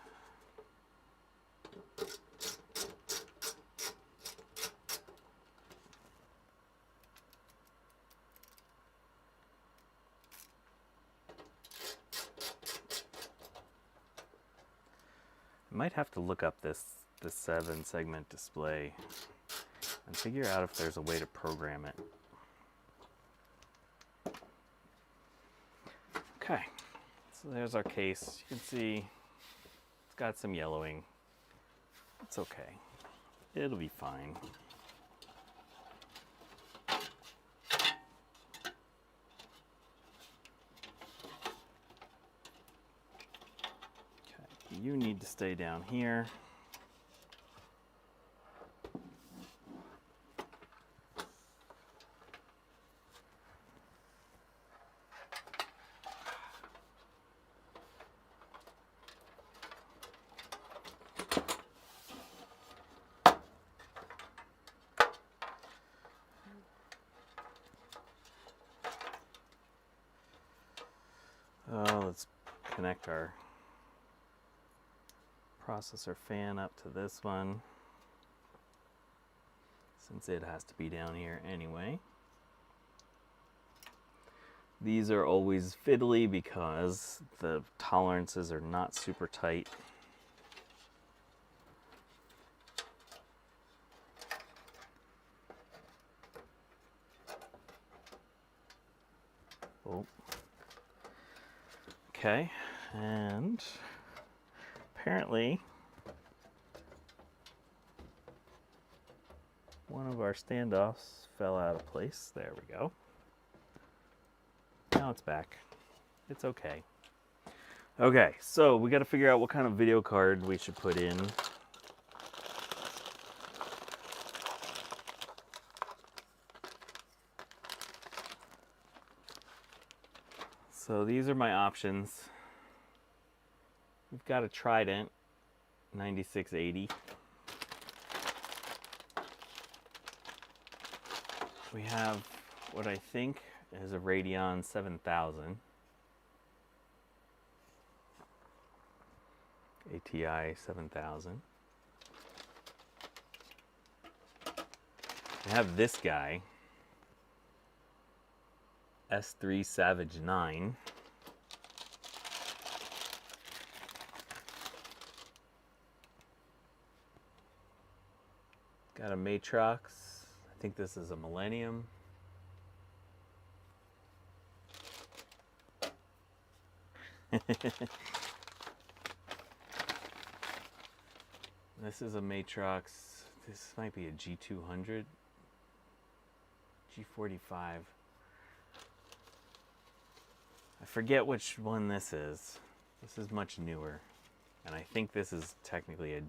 I might have to look up this 7-segment display and figure out if there's a way to program it. Okay, so there's our case. You can see it's got some yellowing. It's okay. It'll be fine. Okay, you need to stay down here. Let's connect our processor fan up to this one, since it has to be down here anyway. These are always fiddly because the tolerances are not super tight. Oh. Okay, and apparently one of our standoffs fell out of place. There we go. Now it's back. It's okay. Okay, so we got to figure out what kind of video card we should put in. So these are my options. We've got a Trident 9680. We have what I think is a Radeon 7000. ATI 7000. We have this guy, S3 Savage 9. Got a Matrox. I think this is a Millennium. This is a Matrox. This might be a G200. G45. I forget which one this is. This is much newer. And I think this is technically a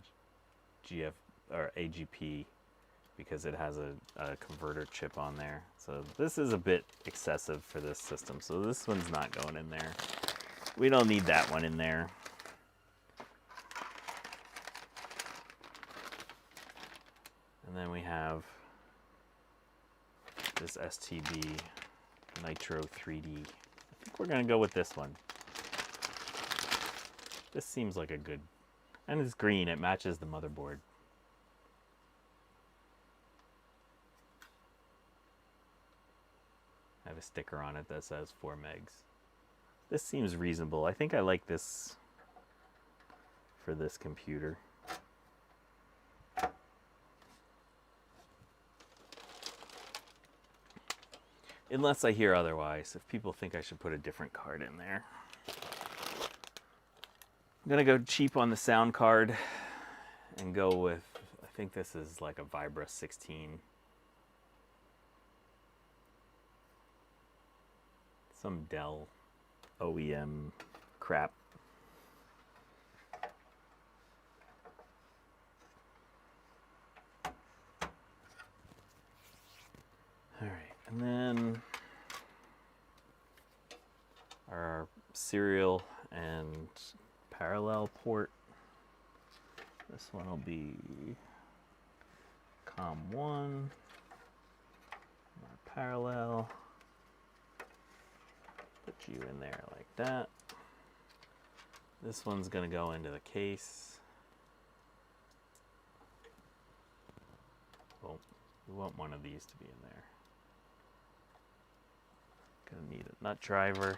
GF or AGP because it has a converter chip on there. So this is a bit excessive for this system. So this one's not going in there. We don't need that one in there. And then we have this STB Nitro 3D. I think we're gonna go with this one. This seems like a good, and it's green, it matches the motherboard. I have a sticker on it that says 4 megs. This seems reasonable. I think I like this for this computer. Unless I hear otherwise, if people think I should put a different card in there. I'm gonna go cheap on the sound card and go with, I think this is like a Vibra 16. Some Dell OEM crap. All right, and then our serial and parallel port. This one will be COM1, our parallel. Put you in there like that. This one's going to go into the case. Well, we want one of these to be in there. Going to need a nut driver.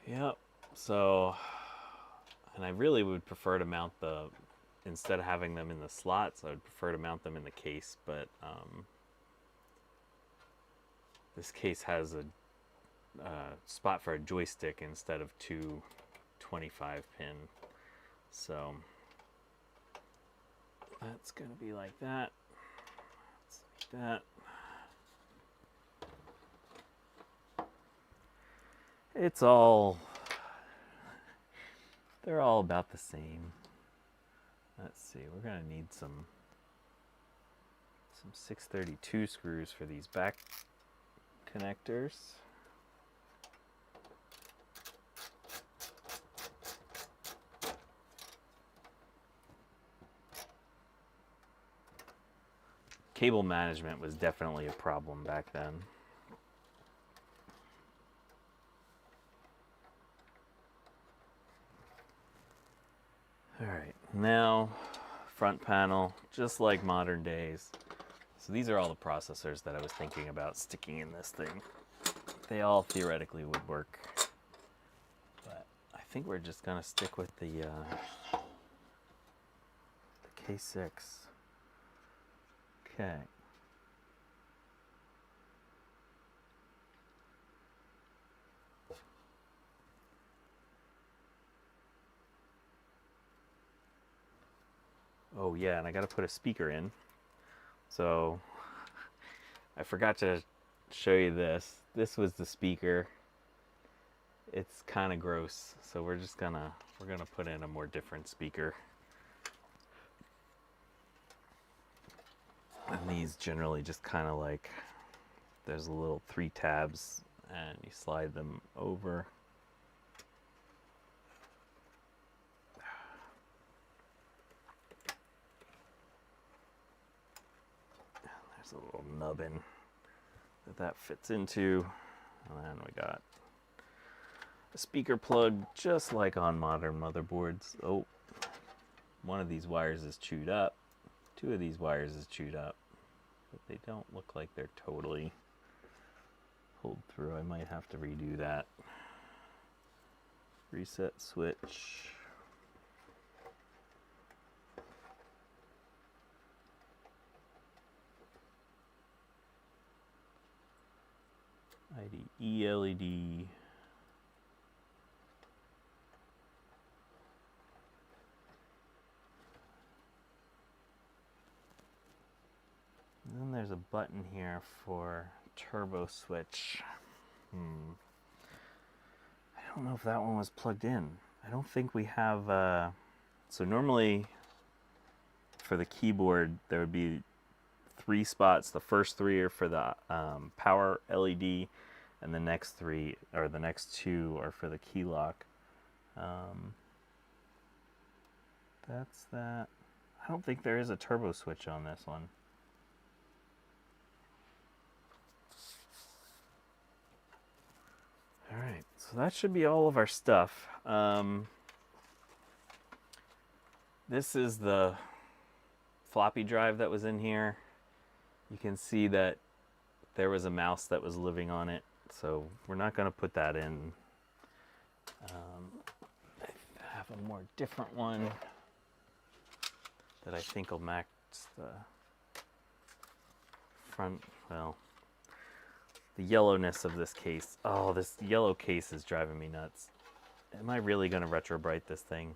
Yep, so, and I really would prefer to mount the, instead of having them in the slots, I would prefer to mount them in the case, but this case has a spot for a joystick instead of two 25 pin, so that's going to be like that. That's like that. It's all, they're all about the same. Let's see, we're going to need some 632 screws for these back connectors. Cable management was definitely a problem back then. Alright, now front panel, just like modern days. So these are all the processors that I was thinking about sticking in this thing. They all theoretically would work, but I think we're just gonna stick with the K6. Okay. Oh yeah, and I gotta put a speaker in. So I forgot to show you this. This was the speaker. It's kind of gross, so we're gonna put in a more different speaker. And these generally just kind of like, there's a little 3 tabs and you slide them over. There's a little nubbin that fits into, and then we got a speaker plug just like on modern motherboards. Oh, one of these wires is chewed up. 2 of these wires is chewed up, but they don't look like they're totally pulled through. I might have to redo that. Reset switch. IDE LED. And then there's a button here for turbo switch. I don't know if that one was plugged in. I don't think we have, so normally for the keyboard there would be 3 spots. The first 3 are for the power LED, and the next 3, or the next 2, are for the key lock. That's that. I don't think there is a turbo switch on this one. Alright, so that should be all of our stuff. This is the floppy drive that was in here. You can see that there was a mouse that was living on it, so we're not going to put that in. I have a more different one that I think will match the front, well, the yellowness of this case. Oh, this yellow case is driving me nuts. Am I really going to retrobrite this thing?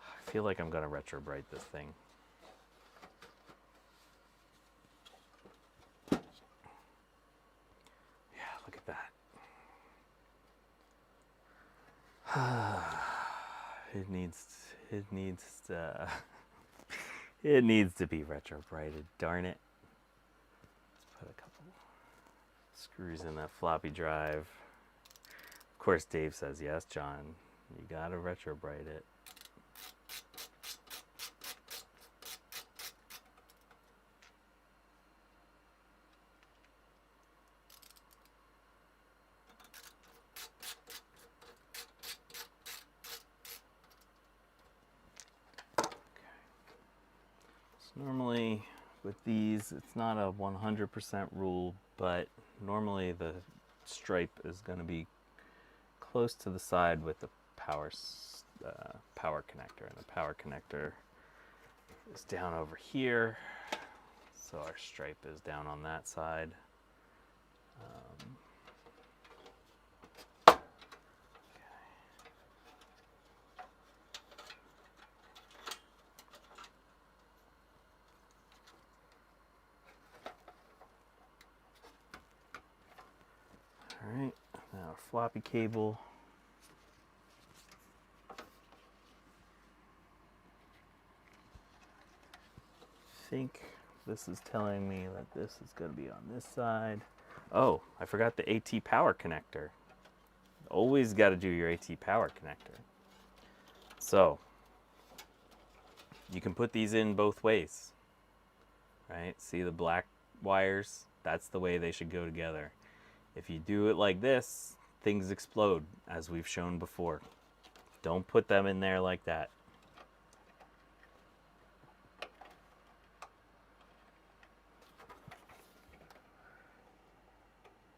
I feel like I'm going to retrobrite this thing. Yeah, look at that. It needs to be retro brighted, darn it. Let's put a couple screws in that floppy drive. Of course, Dave says, yes, John, you gotta retro bright it. Normally with these, it's not a 100% rule, but normally the stripe is going to be close to the side with the power connector, and the power connector is down over here, so our stripe is down on that side. Alright, now a floppy cable. I think this is telling me that this is going to be on this side. Oh, I forgot the AT power connector. Always got to do your AT power connector. So, you can put these in both ways. Right? See the black wires? That's the way they should go together. If you do it like this, things explode, as we've shown before. Don't put them in there like that.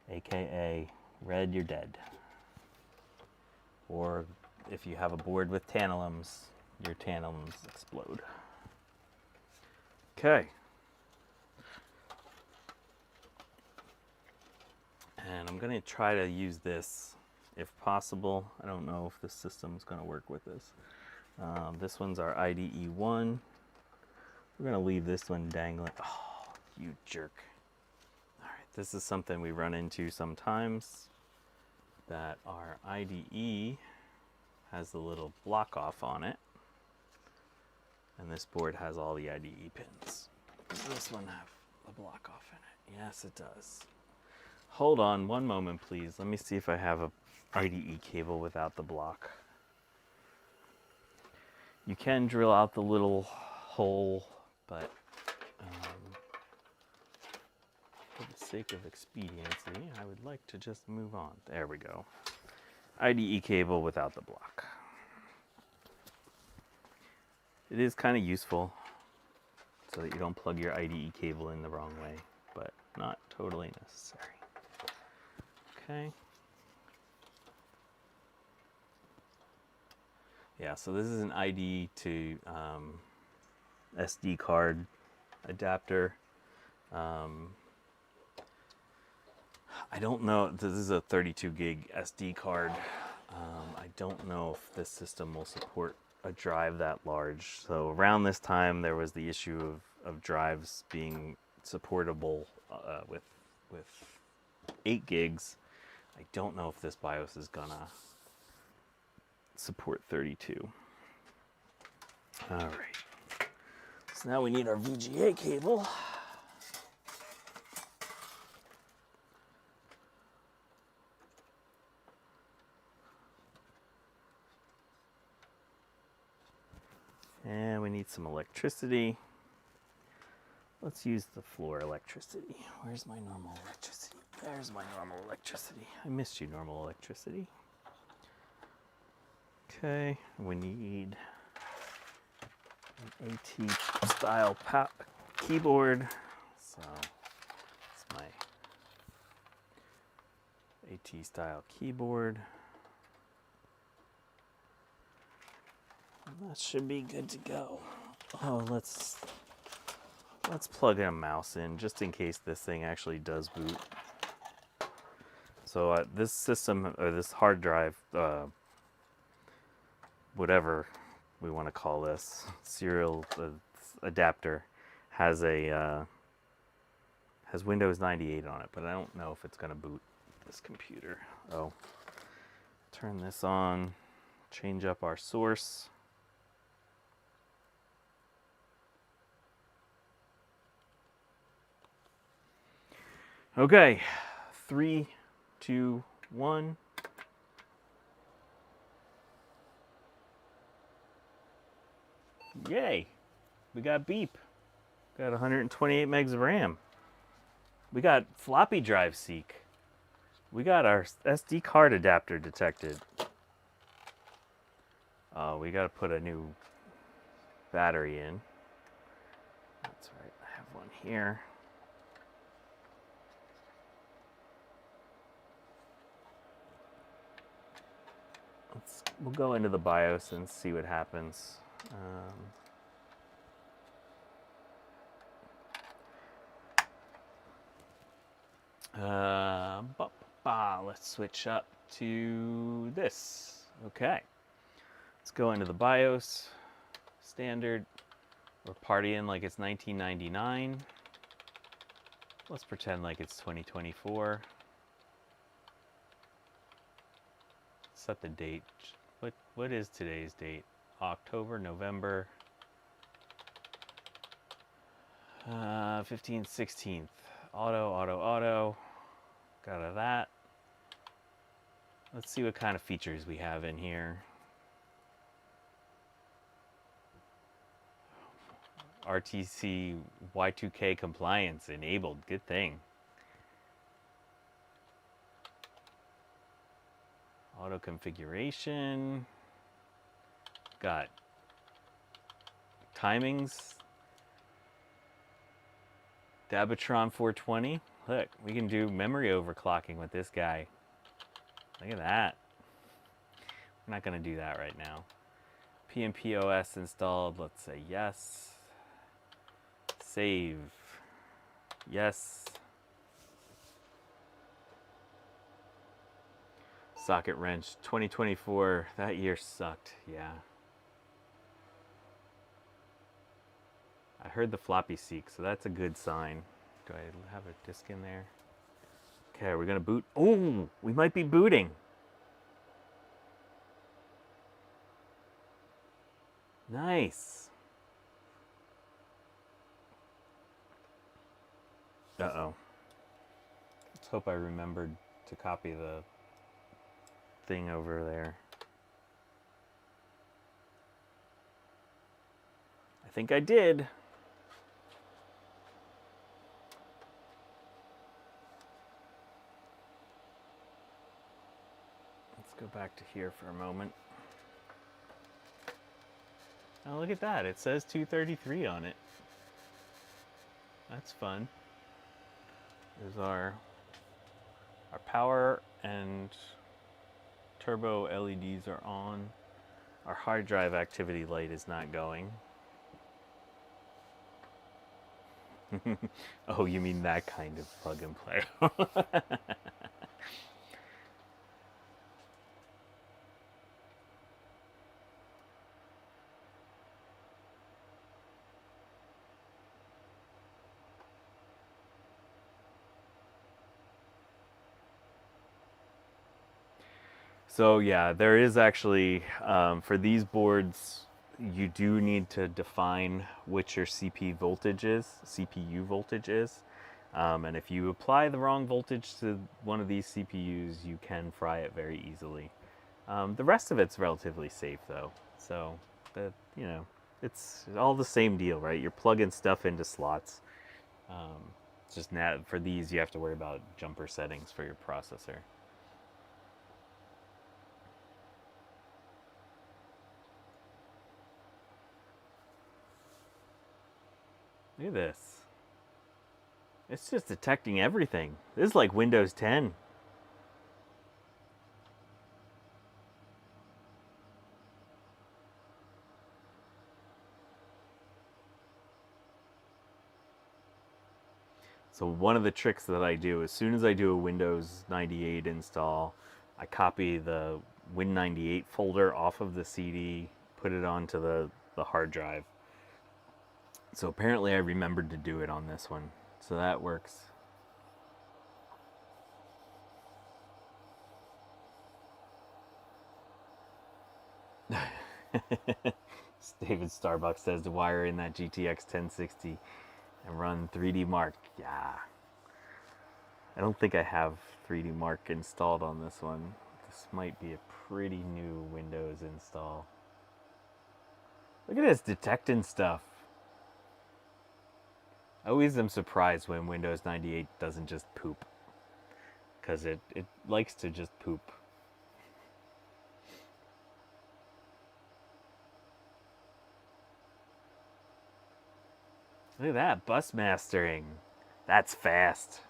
AKA, red, you're dead. Or if you have a board with tantalums, your tantalums explode. Okay. And I'm going to try to use this if possible. I don't know if this system is going to work with this. This one's our IDE 1. We're going to leave this one dangling. Oh, you jerk. All right, this is something we run into sometimes, that our IDE has the little block off on it. And this board has all the IDE pins. Does this one have a block off in it? Yes, it does. Hold on one moment, please. Let me see if I have a IDE cable without the block. You can drill out the little hole, but for the sake of expediency, I would like to just move on. There we go. IDE cable without the block. It is kind of useful so that you don't plug your IDE cable in the wrong way, but not totally necessary. Okay. Yeah, so this is an IDE to SD card adapter. I don't know, this is a 32 gig SD card. I don't know if this system will support a drive that large. So around this time there was the issue of drives being supportable with 8 gigs. I don't know if this BIOS is gonna support 32. All right, so now we need our VGA cable. And we need some electricity. Let's use the floor electricity. Where's my normal electricity? There's my normal electricity. I missed you, normal electricity. Okay, we need an AT style keyboard. So it's my AT style keyboard. That should be good to go. Oh, let's plug a mouse in just in case this thing actually does boot. So this system, or this hard drive, whatever we want to call this, serial adapter, has a has Windows 98 on it, but I don't know if it's going to boot this computer. Oh, turn this on, change up our source. Okay, 3, 2, 1. Yay, we got beep. Got 128 megs of RAM. We got floppy drive seek. We got our SD card adapter detected. We got to put a new battery in. That's right, I have one here. We'll go into the BIOS and see what happens. Let's switch up to this. Okay. Let's go into the BIOS. Standard. We're partying like it's 1999. Let's pretend like it's 2024. Set the date. What is today's date? October, November 15th, 16th. Auto. Got that. Let's see what kind of features we have in here. RTC Y2K compliance enabled. Good thing. Auto configuration. Got timings. Dabatron 420. Look, we can do memory overclocking with this guy. Look at that. We're not going to do that right now. PMP OS installed. Let's say yes. Save. Yes. Socket wrench 2024. That year sucked. Yeah. I heard the floppy seek, so that's a good sign. Do I have a disk in there? Okay, we're gonna boot. Oh, we might be booting. Nice. Uh-oh. Let's hope I remembered to copy the thing over there. I think I did. Let's go back to here for a moment. Oh, look at that. It says 233 on it. That's fun. There's our power and turbo LEDs are on. Our hard drive activity light is not going. Oh, you mean that kind of plug and play. So yeah, there is actually, for these boards, you do need to define which your CPU voltage is. And if you apply the wrong voltage to one of these CPUs, you can fry it very easily. The rest of it's relatively safe though. So, it's all the same deal, right? You're plugging stuff into slots. It's just for these, you have to worry about jumper settings for your processor. Look at this. It's just detecting everything. This is like Windows 10. So one of the tricks that I do, as soon as I do a Windows 98 install, I copy the Win98 folder off of the CD, put it onto the hard drive. So apparently I remembered to do it on this one. So that works. David Starbucks says to wire in that GTX 1060 and run 3D Mark. Yeah. I don't think I have 3D Mark installed on this one. This might be a pretty new Windows install. Look at this, detecting stuff. I always am surprised when Windows 98 doesn't just poop. Because it likes to just poop. Look at that, bus mastering. That's fast.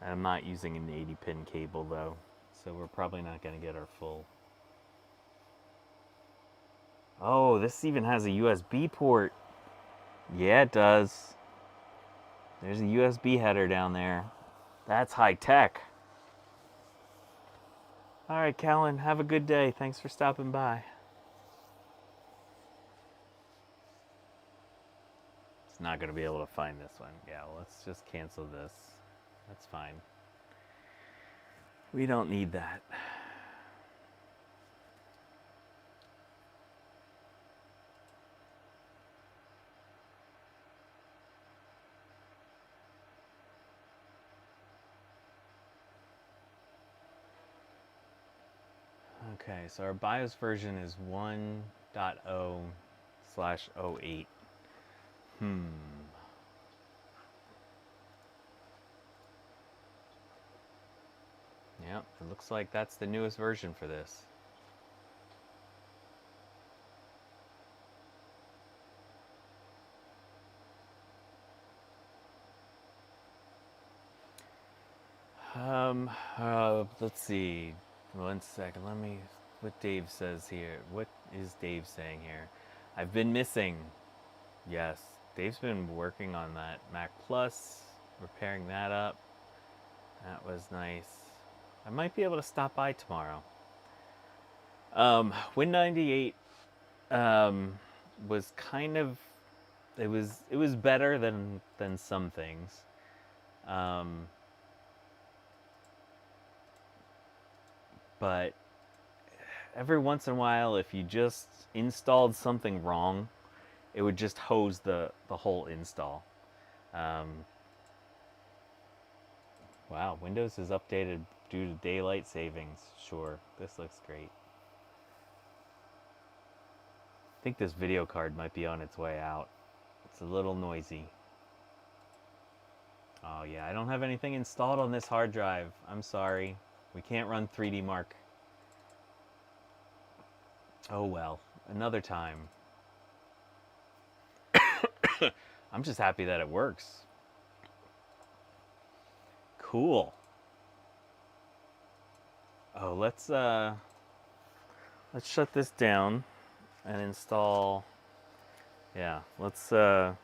I'm not using an 80-pin cable though, so we're probably not going to get our full. Oh, this even has a USB port. Yeah, it does. There's a USB header down there. That's high tech. All right, Callan, have a good day. Thanks for stopping by. It's not going to be able to find this one. Yeah, well, let's just cancel this. That's fine. We don't need that. Okay, so our BIOS version is 1.0/08. Yep, it looks like that's the newest version for this. Let's see. 1 second. Let me. What Dave says here. What is Dave saying here? I've been missing. Yes, Dave's been working on that Mac Plus, repairing that up. That was nice. I might be able to stop by tomorrow. Win98 was kind of. It was better than some things. But every once in a while, if you just installed something wrong, it would just hose the whole install. Wow, Windows is updated due to daylight savings. Sure, this looks great. I think this video card might be on its way out. It's a little noisy. Oh yeah, I don't have anything installed on this hard drive. I'm sorry. We can't run 3D Mark. Oh well, another time. I'm just happy that it works. Cool. Oh, let's shut this down and install. Yeah, let's oh,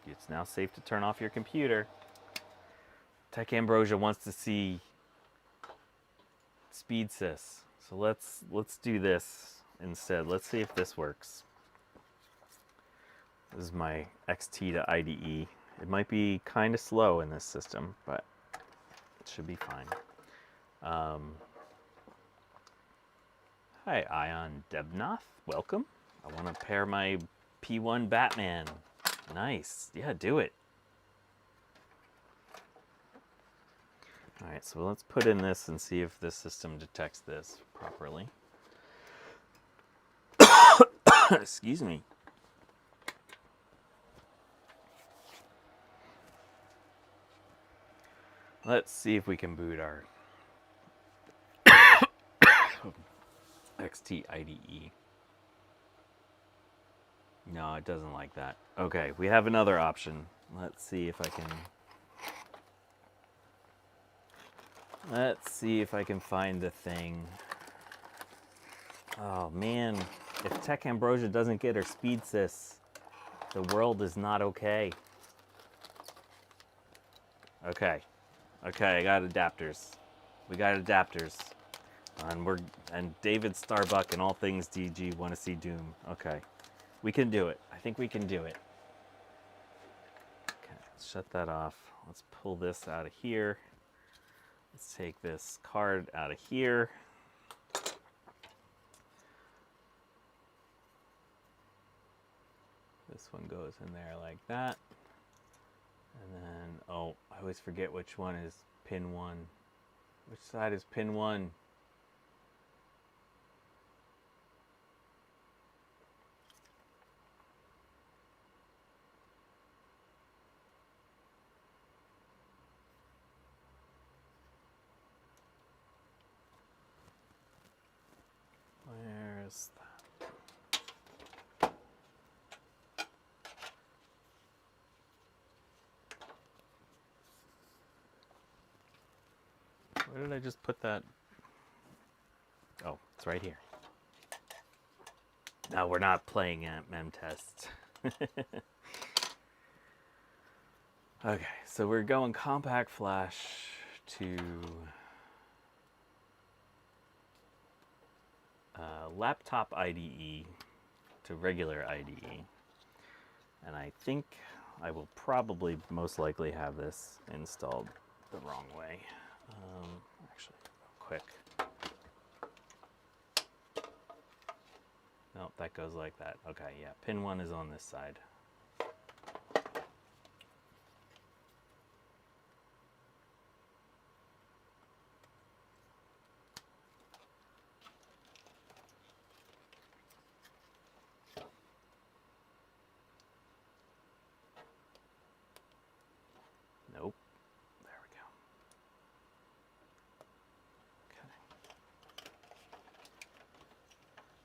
it's now safe to turn off your computer. Tech Ambrosia wants to see SpeedSys. So let's do this instead. Let's see if this works. This is my XT to IDE. It might be kind of slow in this system, but it should be fine. Hi, Ion Debnoth. Welcome. I want to pair my P1 Batman. Nice. Yeah, do it. All right, so let's put in this and see if this system detects this properly. Excuse me. Let's see if we can boot our XT IDE. No, it doesn't like that. Okay, we have another option. Let's see if I can... Let's see if I can find the thing. Oh man, if Tech Ambrosia doesn't get her SpeedSys, the world is not okay. Okay, I got adapters. We got adapters, and David Starbuck and all things DG want to see Doom. Okay, we can do it. I think we can do it. Okay, let's shut that off. Let's pull this out of here. Let's take this card out of here. This one goes in there like that. And then, oh, I always forget which one is pin 1. Which side is pin 1? Where's that? Where did I just put that? Oh, it's right here. No, we're not playing at mem tests. Okay, so we're going compact flash to laptop IDE to regular IDE. And I think I will probably most likely have this installed the wrong way. Actually, quick. Nope, that goes like that. Okay, yeah, pin 1 is on this side. Nope. There we go.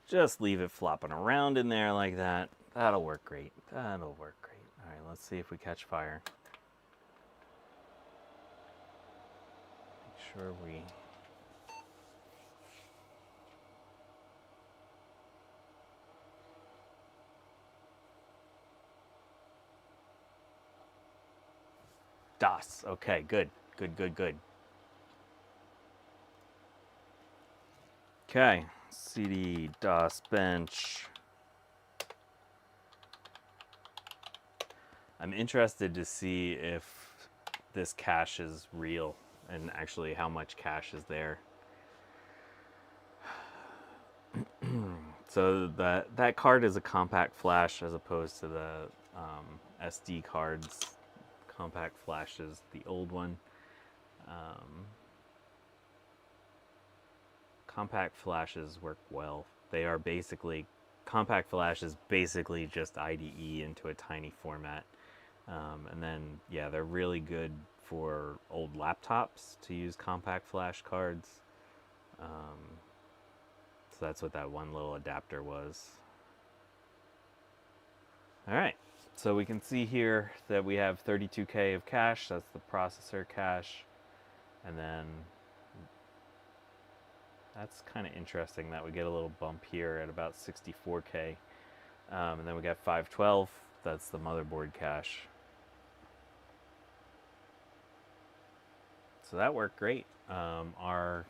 Just leave it flopping around in there like that. That'll work great. That'll work great. All right, let's see if we catch fire. Make sure we... DOS. Okay, good. Good, good, good. Okay. CD DOS bench. I'm interested to see if this cache is real and actually how much cache is there. So that card is a compact flash as opposed to the SD cards. Compact flash is the old one. Compact flashes work well. They are basically, compact flash is basically just IDE into a tiny format. And then, yeah, they're really good for old laptops to use compact flash cards. So that's what that one little adapter was. All right, so we can see here that we have 32K of cache. That's the processor cache. And then that's kind of interesting that we get a little bump here at about 64K. And then we got 512. That's the motherboard cache. So that worked great. Our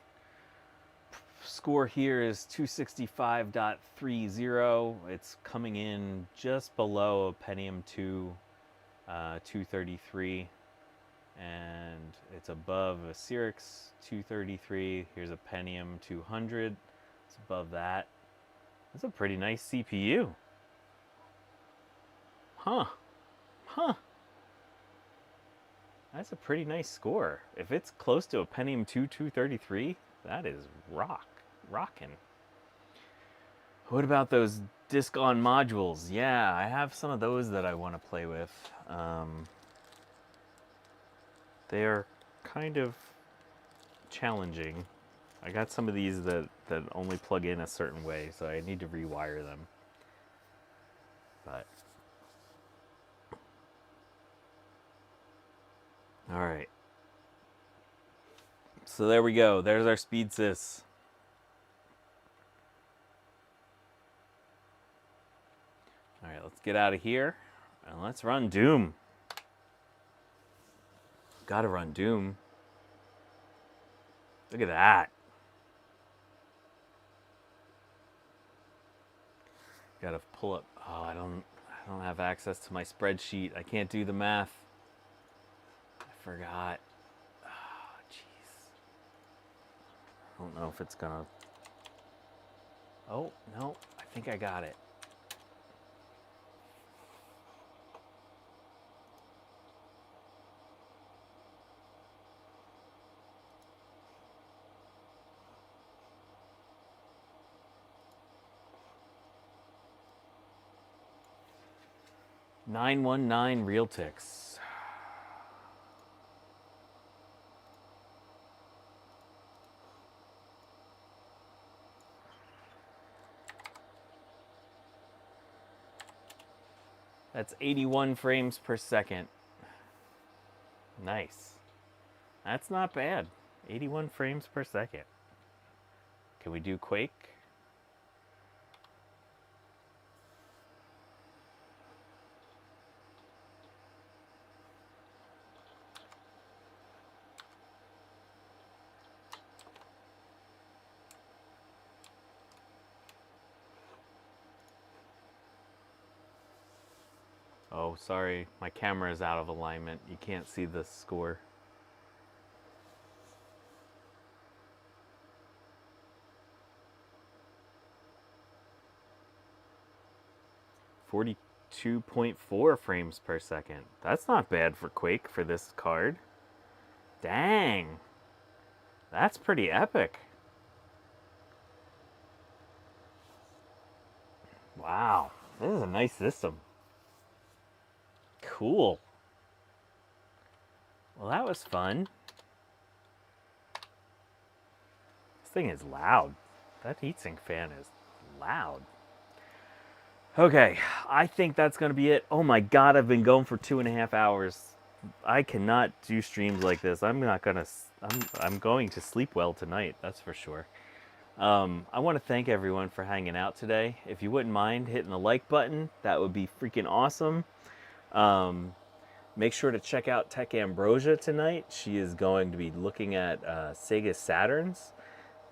score here is 265.30. It's coming in just below a Pentium 2 233. And it's above a Cyrix 233. Here's a Pentium 200. It's above that. That's a pretty nice CPU. Huh. That's a pretty nice score. If it's close to a Pentium 2 233, that is rockin'. What about those disk-on modules? Yeah, I have some of those that I want to play with. They are kind of challenging. I got some of these that only plug in a certain way, so I need to rewire them. But all right. So there we go. There's our speed sys. All right, let's get out of here and let's run Doom. Gotta run Doom. Look at that. Gotta pull up. Oh, I don't have access to my spreadsheet. I can't do the math. I forgot. Oh, jeez. I don't know if it's gonna. Oh, no. I think I got it. 919 Realtix. That's 81 frames per second. Nice. That's not bad. 81 frames per second. Can we do Quake? Oh, sorry, my camera is out of alignment. You can't see the score. .4 frames per second. That's not bad for Quake for this card. Dang. That's pretty epic. Wow. This is a nice system. Cool. Well, that was fun. This thing is loud. That heatsink fan is loud. Okay, I think that's going to be it. Oh my god, I've been going for 2.5 hours. I cannot do streams like this. I'm going to sleep well tonight, that's for sure. I want to thank everyone for hanging out today. If you wouldn't mind hitting the like button, that would be freaking awesome. Make sure to check out Tech Ambrosia tonight. She is going to be looking at Sega Saturns.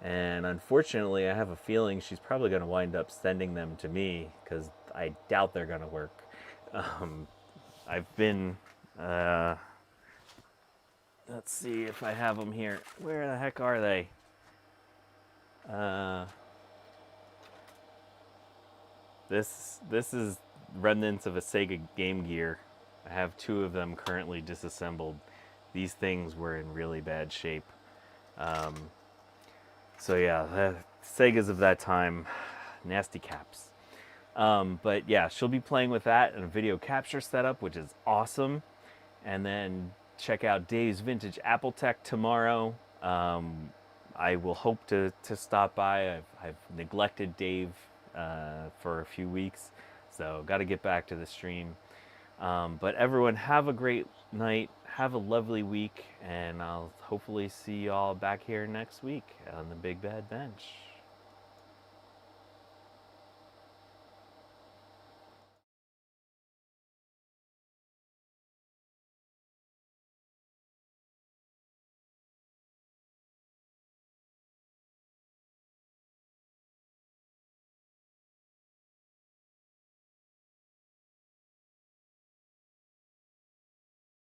And unfortunately, I have a feeling she's probably going to wind up sending them to me because I doubt they're going to work. I've been... let's see if I have them here. Where the heck are they? This is remnants of a Sega Game Gear. I have 2 of them currently disassembled. These things were in really bad shape. So yeah, the Segas of that time, nasty caps. But yeah, she'll be playing with that in a video capture setup, which is awesome. And then check out Dave's Vintage Apple Tech tomorrow. I will hope to stop by. I've neglected Dave for a few weeks, so got to get back to the stream. But everyone, have a great night. Have a lovely week, and I'll hopefully see you all back here next week on the Big Bad Bench.